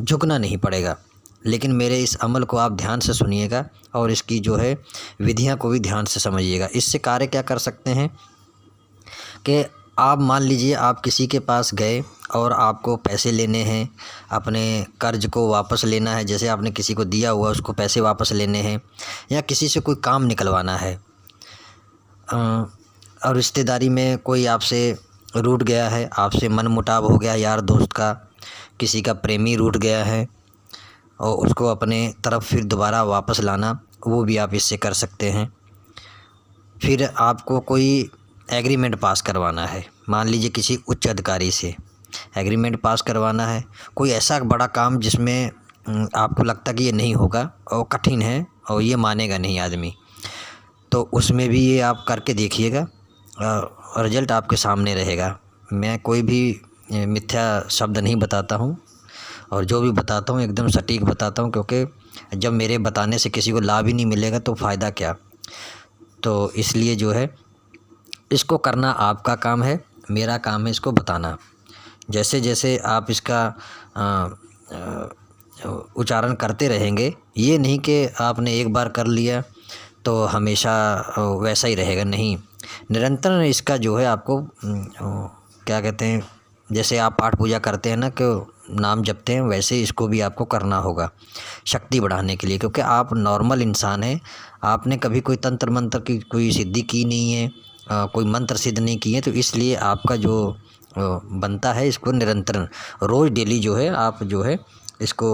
झुकना नहीं पड़ेगा। लेकिन मेरे इस अमल को आप ध्यान से सुनिएगा और इसकी जो है विधियां को भी ध्यान से समझिएगा। इससे कार्य क्या कर सकते हैं कि आप मान लीजिए आप किसी के पास गए और आपको पैसे लेने हैं, अपने कर्ज को वापस लेना है, जैसे आपने किसी को दिया हुआ उसको पैसे वापस लेने हैं, या किसी से कोई काम निकलवाना है, और रिश्तेदारी में कोई आपसे रूठ गया है, आपसे मनमुटाव हो गया यार दोस्त का, किसी का प्रेमी रूठ गया है और उसको अपने तरफ फिर दोबारा वापस लाना, वो भी आप इससे कर सकते हैं। फिर आपको कोई एग्रीमेंट पास करवाना है, मान लीजिए किसी उच्च अधिकारी से एग्रीमेंट पास करवाना है, कोई ऐसा बड़ा काम जिसमें आपको लगता कि ये नहीं होगा और कठिन है और ये मानेगा नहीं आदमी, तो उसमें भी ये आप करके देखिएगा, रिजल्ट आपके सामने रहेगा। मैं कोई भी मिथ्या शब्द नहीं बताता हूँ और जो भी बताता हूँ एकदम सटीक बताता हूँ, क्योंकि जब मेरे बताने से किसी को लाभ ही नहीं मिलेगा तो फ़ायदा क्या। तो इसलिए जो है इसको करना आपका काम है, मेरा काम है इसको बताना। जैसे जैसे आप इसका उच्चारण करते रहेंगे, ये नहीं कि आपने एक बार कर लिया तो हमेशा वैसा ही रहेगा, नहीं, निरंतर इसका जो है आपको क्या कहते हैं, जैसे आप पाठ पूजा करते हैं ना कि नाम जपते हैं, वैसे इसको भी आपको करना होगा शक्ति बढ़ाने के लिए। क्योंकि आप नॉर्मल इंसान हैं, आपने कभी कोई तंत्र मंत्र की कोई सिद्धि की नहीं है, कोई मंत्र सिद्ध नहीं किए, तो इसलिए आपका जो बनता है इसको निरंतर रोज़ डेली जो है आप जो है इसको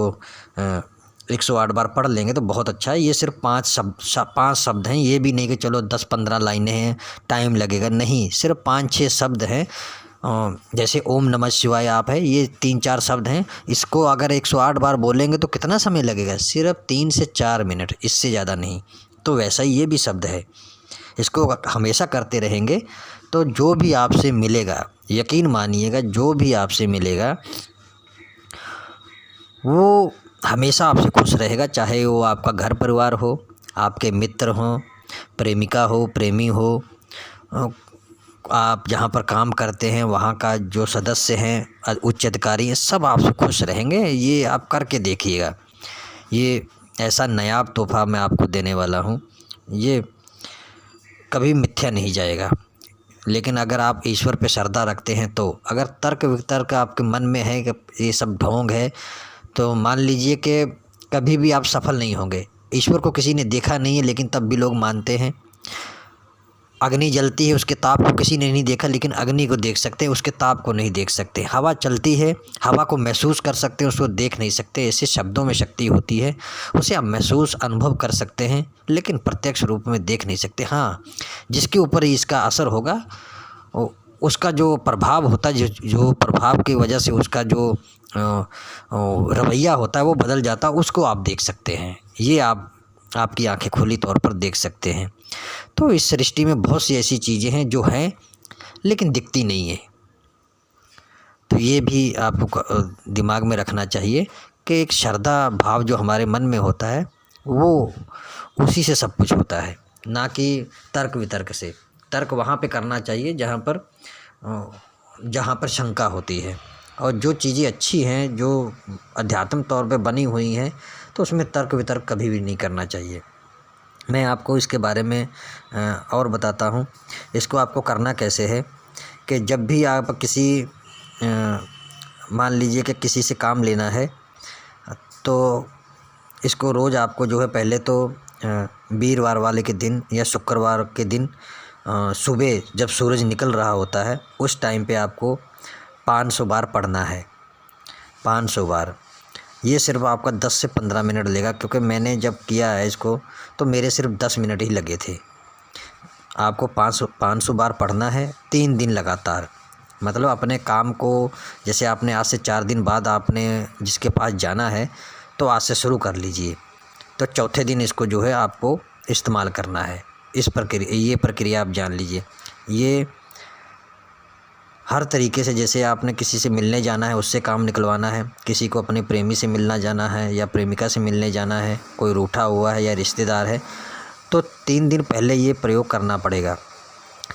108 बार पढ़ लेंगे तो बहुत अच्छा है। ये सिर्फ 5 शब्द हैं, ये भी नहीं कि चलो 10-15 लाइनें हैं टाइम लगेगा, नहीं, सिर्फ 5-6 शब्द हैं। जैसे ओम नमः शिवाय आप है, ये 3-4 शब्द हैं, इसको अगर 108 बार बोलेंगे तो कितना समय लगेगा, सिर्फ 3 से 4 मिनट, इससे ज़्यादा नहीं। तो वैसा ही ये भी शब्द है, इसको हमेशा करते रहेंगे तो जो भी आपसे मिलेगा, यकीन मानिएगा, जो भी आपसे मिलेगा वो हमेशा आपसे खुश रहेगा। चाहे वो आपका घर परिवार हो, आपके मित्र हों, प्रेमिका हो, प्रेमी हो, आप जहाँ पर काम करते हैं वहाँ का जो सदस्य हैं, उच्च अधिकारी हैं, सब आपसे खुश रहेंगे। ये आप करके देखिएगा। ये ऐसा नायाब तोहफ़ा मैं आपको देने वाला हूँ, ये कभी मिथ्या नहीं जाएगा। लेकिन अगर आप ईश्वर पे श्रद्धा रखते हैं तो, अगर तर्क वितर्क आपके मन में है कि ये सब ढोंग है, तो मान लीजिए कि कभी भी आप सफल नहीं होंगे। ईश्वर को किसी ने देखा नहीं है लेकिन तब भी लोग मानते हैं, अग्नि जलती है, उसके ताप को किसी ने नहीं देखा, लेकिन अग्नि को देख सकते हैं, उसके ताप को नहीं देख सकते। हवा चलती है, हवा को महसूस कर सकते हैं, उसको देख नहीं सकते। ऐसे शब्दों में शक्ति होती है, उसे आप महसूस अनुभव कर सकते हैं, लेकिन प्रत्यक्ष रूप में देख नहीं सकते। हाँ, जिसके ऊपर इसका असर होगा, उसका जो प्रभाव होता है, जो प्रभाव की वजह से उसका जो रवैया होता है वो बदल जाता है, उसको आप देख सकते हैं। ये आपकी आंखें खुली तौर पर देख सकते हैं। तो इस सृष्टि में बहुत सी ऐसी चीज़ें हैं जो हैं लेकिन दिखती नहीं है। तो ये भी आपको दिमाग में रखना चाहिए कि एक श्रद्धा भाव जो हमारे मन में होता है वो उसी से सब कुछ होता है, ना कि तर्क वितर्क से। तर्क वहाँ पे करना चाहिए जहाँ पर शंका होती है, और जो चीज़ें अच्छी हैं, जो अध्यात्म तौर पे बनी हुई हैं, तो उसमें तर्क वितर्क कभी भी नहीं करना चाहिए। मैं आपको इसके बारे में और बताता हूँ। इसको आपको करना कैसे है कि जब भी आप मान लीजिए कि किसी से काम लेना है, तो इसको रोज़ आपको जो है पहले तो वीरवार वाले के दिन या शुक्रवार के दिन सुबह जब सूरज निकल रहा होता है उस टाइम पे आपको 500 बार पढ़ना है। 500 बार। ये सिर्फ आपका 10 से 15 मिनट लेगा, क्योंकि मैंने जब किया है इसको तो मेरे सिर्फ 10 मिनट ही लगे थे। आपको 500 बार पढ़ना है 3 दिन लगातार। मतलब अपने काम को, जैसे आपने आज से 4 दिन बाद आपने जिसके पास जाना है, तो आज से शुरू कर लीजिए। तो चौथे दिन इसको जो है आपको इस्तेमाल करना है। ये प्रक्रिया आप जान लीजिए। ये हर तरीके से, जैसे आपने किसी से मिलने जाना है, उससे काम निकलवाना है, किसी को अपने प्रेमी से मिलना जाना है या प्रेमिका से मिलने जाना है, कोई रूठा हुआ है या रिश्तेदार है, तो 3 दिन पहले ये प्रयोग करना पड़ेगा।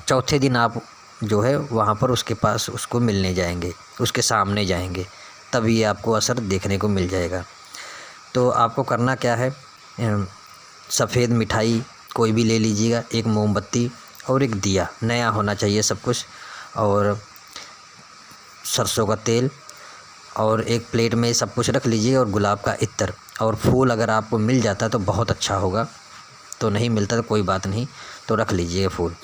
चौथे दिन आप जो है वहाँ पर उसके पास उसको मिलने जाएंगे, उसके सामने जाएंगे, तब ये आपको असर देखने को मिल जाएगा। तो आपको करना क्या है, सफ़ेद मिठाई कोई भी ले लीजिएगा, एक मोमबत्ती और एक दिया, नया होना चाहिए सब कुछ, और सरसों का तेल, और एक प्लेट में सब कुछ रख लीजिए, और गुलाब का इत्र और फूल अगर आपको मिल जाता है तो बहुत अच्छा होगा, तो नहीं मिलता तो कोई बात नहीं, तो रख लीजिए फूल।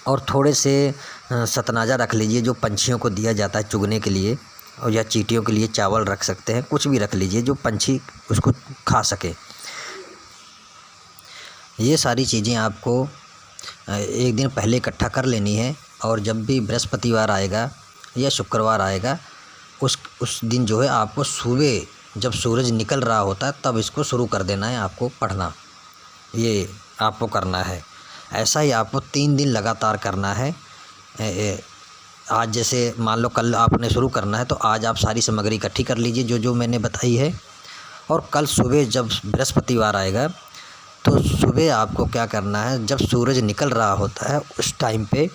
और थोड़े से सतनाजा रख लीजिए, जो पंछियों को दिया जाता है चुगने के लिए, और या चींटियों के लिए चावल रख सकते हैं, कुछ भी रख लीजिए जो पंछी उसको खा सके। ये सारी चीज़ें आपको एक दिन पहले इकट्ठा कर लेनी है, और जब भी बृहस्पतिवार आएगा या शुक्रवार आएगा उस दिन जो है आपको सुबह जब सूरज निकल रहा होता है तब इसको शुरू कर देना है, आपको पढ़ना। ये आपको करना है। ऐसा ही आपको 3 दिन लगातार करना है। आज जैसे मान लो कल आपने शुरू करना है, तो आज आप सारी सामग्री इकट्ठी कर लीजिए जो मैंने बताई है, और कल सुबह जब बृहस्पतिवार आएगा तो सुबह आपको क्या करना है, जब सूरज निकल रहा होता है उस टाइम पे,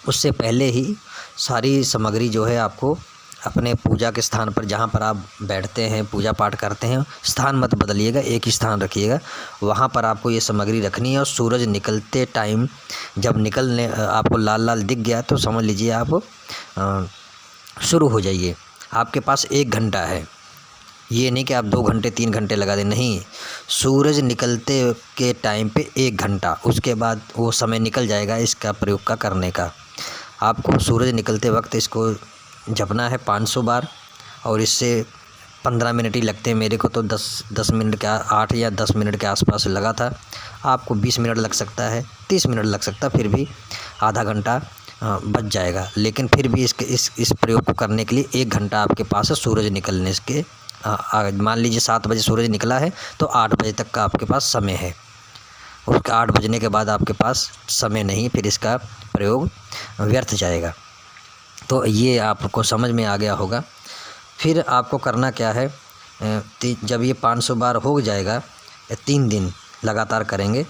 उससे पहले ही सारी सामग्री जो है आपको अपने पूजा के स्थान पर, जहाँ पर आप बैठते हैं पूजा पाठ करते हैं, स्थान मत बदलिएगा, एक ही स्थान रखिएगा, वहाँ पर आपको ये सामग्री रखनी है। और सूरज निकलते टाइम जब निकलने आपको लाल लाल दिख गया तो समझ लीजिए आप शुरू हो जाइए। आपके पास 1 घंटा है, ये नहीं कि आप 2 घंटे 3 घंटे लगा दें, नहीं, सूरज निकलते के टाइम पे 1 घंटा, उसके बाद वो समय निकल जाएगा इसका प्रयोग का करने का। आपको सूरज निकलते वक्त इसको जपना है 500 बार, और इससे 15 मिनट ही लगते हैं। मेरे को तो 10 मिनट का 8 या 10 मिनट के आसपास लगा था। आपको 20 मिनट लग सकता है, 30 मिनट लग सकता है, फिर भी आधा घंटा बच जाएगा। लेकिन फिर भी इस प्रयोग को करने के लिए 1 घंटा आपके पास है सूरज निकलने के। मान लीजिए 7 बजे सूरज निकला है तो 8 बजे तक का आपके पास समय है। उसके 8 बजने के बाद आपके पास समय नहीं, फिर इसका प्रयोग व्यर्थ जाएगा। तो ये आपको समझ में आ गया होगा। फिर आपको करना क्या है, जब ये 500 बार हो जाएगा, 3 दिन लगातार करेंगे,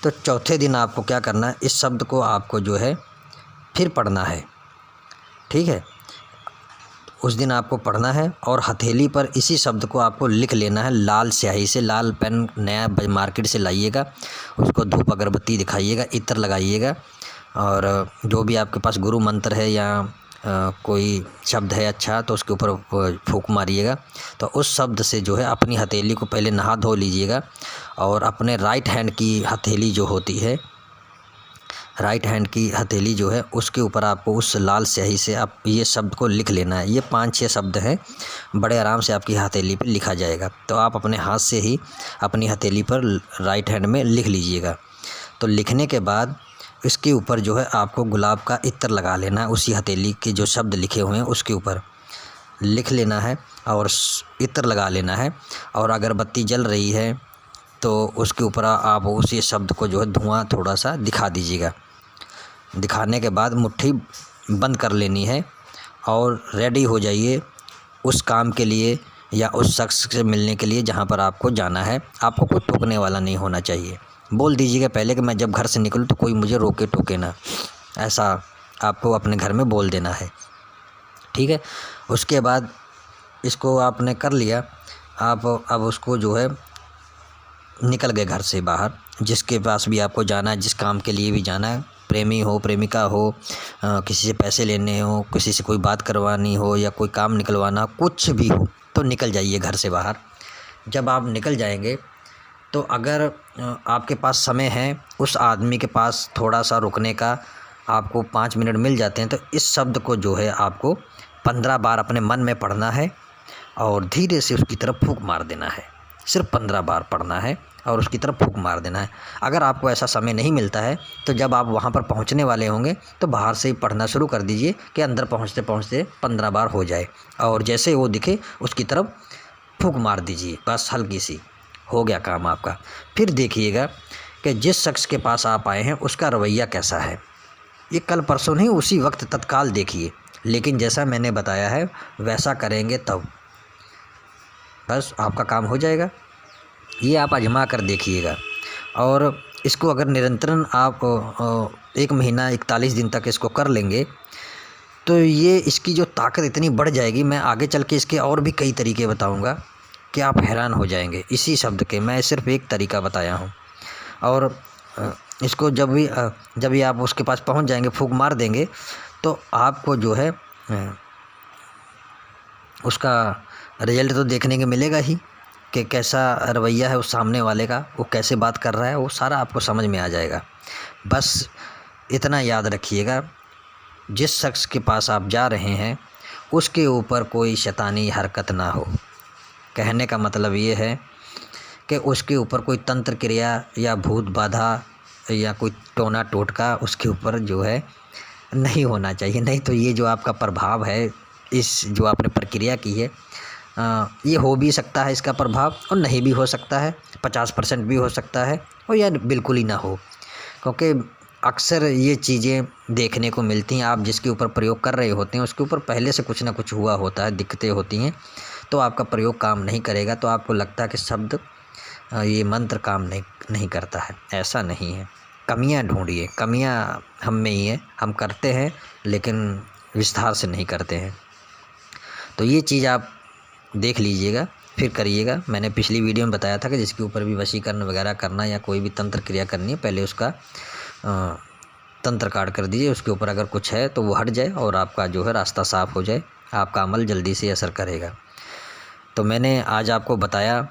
तो चौथे दिन आपको क्या करना है, इस शब्द को आपको जो है फिर पढ़ना है। ठीक है, उस दिन आपको पढ़ना है, और हथेली पर इसी शब्द को आपको लिख लेना है लाल स्याही से। लाल पेन नया मार्केट से लाइएगा, उसको धूप अगरबत्ती दिखाइएगा, इत्र लगाइएगा, और जो भी आपके पास गुरु मंत्र है या कोई शब्द है अच्छा, तो उसके ऊपर फूंक मारिएगा। तो उस शब्द से जो है अपनी हथेली को पहले नहा धो लीजिएगा, और अपने राइट हैंड की हथेली जो होती है राइट हैंड की हथेली जो है उसके ऊपर आपको उस लाल स्याही से आप ये शब्द को लिख लेना है। ये 5-6 शब्द हैं, बड़े आराम से आपकी हथेली पर लिखा जाएगा। तो आप अपने हाथ से ही अपनी हथेली पर राइट हैंड में लिख लीजिएगा। तो लिखने के बाद इसके ऊपर जो है आपको गुलाब का इत्र लगा लेना है। उसी हथेली के जो शब्द लिखे हुए हैं उसके ऊपर लिख लेना है और इत्र लगा लेना है। और अगरबत्ती जल रही है तो उसके ऊपर आप उसी शब्द को जो है धुआं थोड़ा सा दिखा दीजिएगा। दिखाने के बाद मुट्ठी बंद कर लेनी है और रेडी हो जाइए उस काम के लिए या उस शख्स से मिलने के लिए जहाँ पर आपको जाना है। आपको कोई टोकने वाला नहीं होना चाहिए। बोल दीजिएगा पहले कि मैं जब घर से निकलूँ तो कोई मुझे रोके टोके ना, ऐसा आपको अपने घर में बोल देना है। ठीक है। उसके बाद इसको आपने कर लिया, आप अब उसको जो है निकल गए घर से बाहर। जिसके पास भी आपको जाना है, जिस काम के लिए भी जाना है, प्रेमी हो, प्रेमिका हो, किसी से पैसे लेने हो, किसी से कोई बात करवानी हो या कोई काम निकलवाना, कुछ भी हो, तो निकल जाइए घर से बाहर। जब आप निकल जाएंगे तो अगर आपके पास समय है, उस आदमी के पास थोड़ा सा रुकने का आपको 5 मिनट मिल जाते हैं, तो इस शब्द को जो है आपको 15 बार अपने मन में पढ़ना है और धीरे से उसकी तरफ फूंक मार देना है। सिर्फ 15 बार पढ़ना है और उसकी तरफ फूंक मार देना है। अगर आपको ऐसा समय नहीं मिलता है तो जब आप वहाँ पर पहुँचने वाले होंगे तो बाहर से ही पढ़ना शुरू कर दीजिए कि अंदर पहुँचते पहुँचते 15 बार हो जाए। और जैसे वो दिखे उसकी तरफ फूंक मार दीजिए, बस हल्की सी, हो गया काम आपका। फिर देखिएगा कि जिस शख्स के पास आप आए हैं उसका रवैया कैसा है। ये कल परसों नहीं, उसी वक्त तत्काल देखिए। लेकिन जैसा मैंने बताया है वैसा करेंगे तब बस आपका काम हो जाएगा। ये आप आजमा कर देखिएगा। और इसको अगर निरंतरन आप 1 महीना 41 दिन तक इसको कर लेंगे तो ये इसकी जो ताकत इतनी बढ़ जाएगी। मैं आगे चल के इसके और भी कई तरीके बताऊंगा कि आप हैरान हो जाएंगे। इसी शब्द के मैं सिर्फ एक तरीका बताया हूँ। और इसको जब भी आप उसके पास पहुँच जाएंगे, फूंक मार देंगे तो आपको जो है उसका रिजल्ट तो देखने को मिलेगा ही कि कैसा रवैया है उस सामने वाले का, वो कैसे बात कर रहा है, वो सारा आपको समझ में आ जाएगा। बस इतना याद रखिएगा, जिस शख्स के पास आप जा रहे हैं उसके ऊपर कोई शैतानी हरकत ना हो। कहने का मतलब ये है कि उसके ऊपर कोई तंत्र क्रिया या भूत बाधा या कोई टोना टोटका उसके ऊपर जो है नहीं होना चाहिए। नहीं तो ये जो आपका प्रभाव है, इस जो आपने प्रक्रिया की है, ये हो भी सकता है इसका प्रभाव और नहीं भी हो सकता है, 50% भी हो सकता है और या बिल्कुल ही ना हो। क्योंकि अक्सर ये चीज़ें देखने को मिलती हैं। आप जिसके ऊपर प्रयोग कर रहे होते हैं उसके ऊपर पहले से कुछ ना कुछ हुआ होता है, दिक्कतें होती हैं, तो आपका प्रयोग काम नहीं करेगा। तो आपको लगता है कि शब्द ये मंत्र काम नहीं करता है। ऐसा नहीं है। कमियां ढूंढिए, कमियां हम में ही है, हम करते हैं लेकिन विस्तार से नहीं करते हैं। तो ये चीज़ आप देख लीजिएगा, फिर करिएगा। मैंने पिछली वीडियो में बताया था कि जिसके ऊपर भी वशीकरण वगैरह करना या कोई भी तंत्र क्रिया करनी है, पहले उसका तंत्र काट कर दीजिए। उसके ऊपर अगर कुछ है तो वो हट जाए और आपका जो है रास्ता साफ़ हो जाए, आपका अमल जल्दी से असर करेगा। तो मैंने आज आपको बताया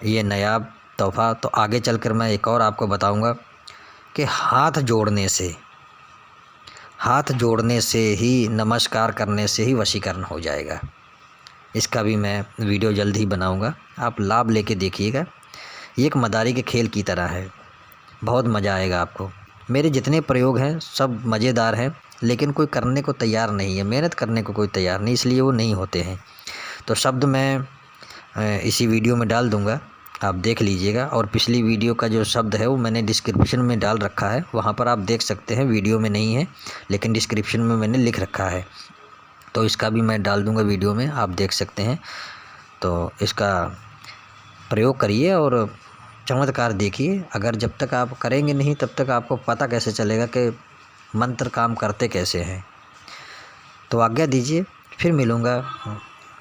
ये नायाब तोहफ़ा। तो आगे चलकर मैं एक और आपको बताऊंगा कि हाथ जोड़ने से ही, नमस्कार करने से ही वशीकरण हो जाएगा। इसका भी मैं वीडियो जल्द ही बनाऊंगा, आप लाभ लेके देखिएगा। ये एक मदारी के खेल की तरह है, बहुत मज़ा आएगा आपको। मेरे जितने प्रयोग हैं सब मज़ेदार हैं, लेकिन कोई करने को तैयार नहीं है, मेहनत करने को कोई तैयार नहीं, इसलिए वो नहीं होते हैं। तो शब्द मैं इसी वीडियो में डाल दूंगा, आप देख लीजिएगा। और पिछली वीडियो का जो शब्द है वो मैंने डिस्क्रिप्शन में डाल रखा है, वहाँ पर आप देख सकते हैं। वीडियो में नहीं है लेकिन डिस्क्रिप्शन में मैंने लिख रखा है, तो इसका भी मैं डाल दूंगा वीडियो में, आप देख सकते हैं। तो इसका प्रयोग करिए और चमत्कार देखिए। अगर जब तक आप करेंगे नहीं तब तक आपको पता कैसे चलेगा कि मंत्र काम करते कैसे हैं। तो आज्ञा दीजिए, फिर मिलूँगा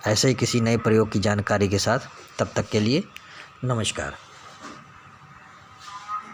ऐसे ही किसी नए प्रयोग की जानकारी के साथ। तब तक के लिए नमस्कार।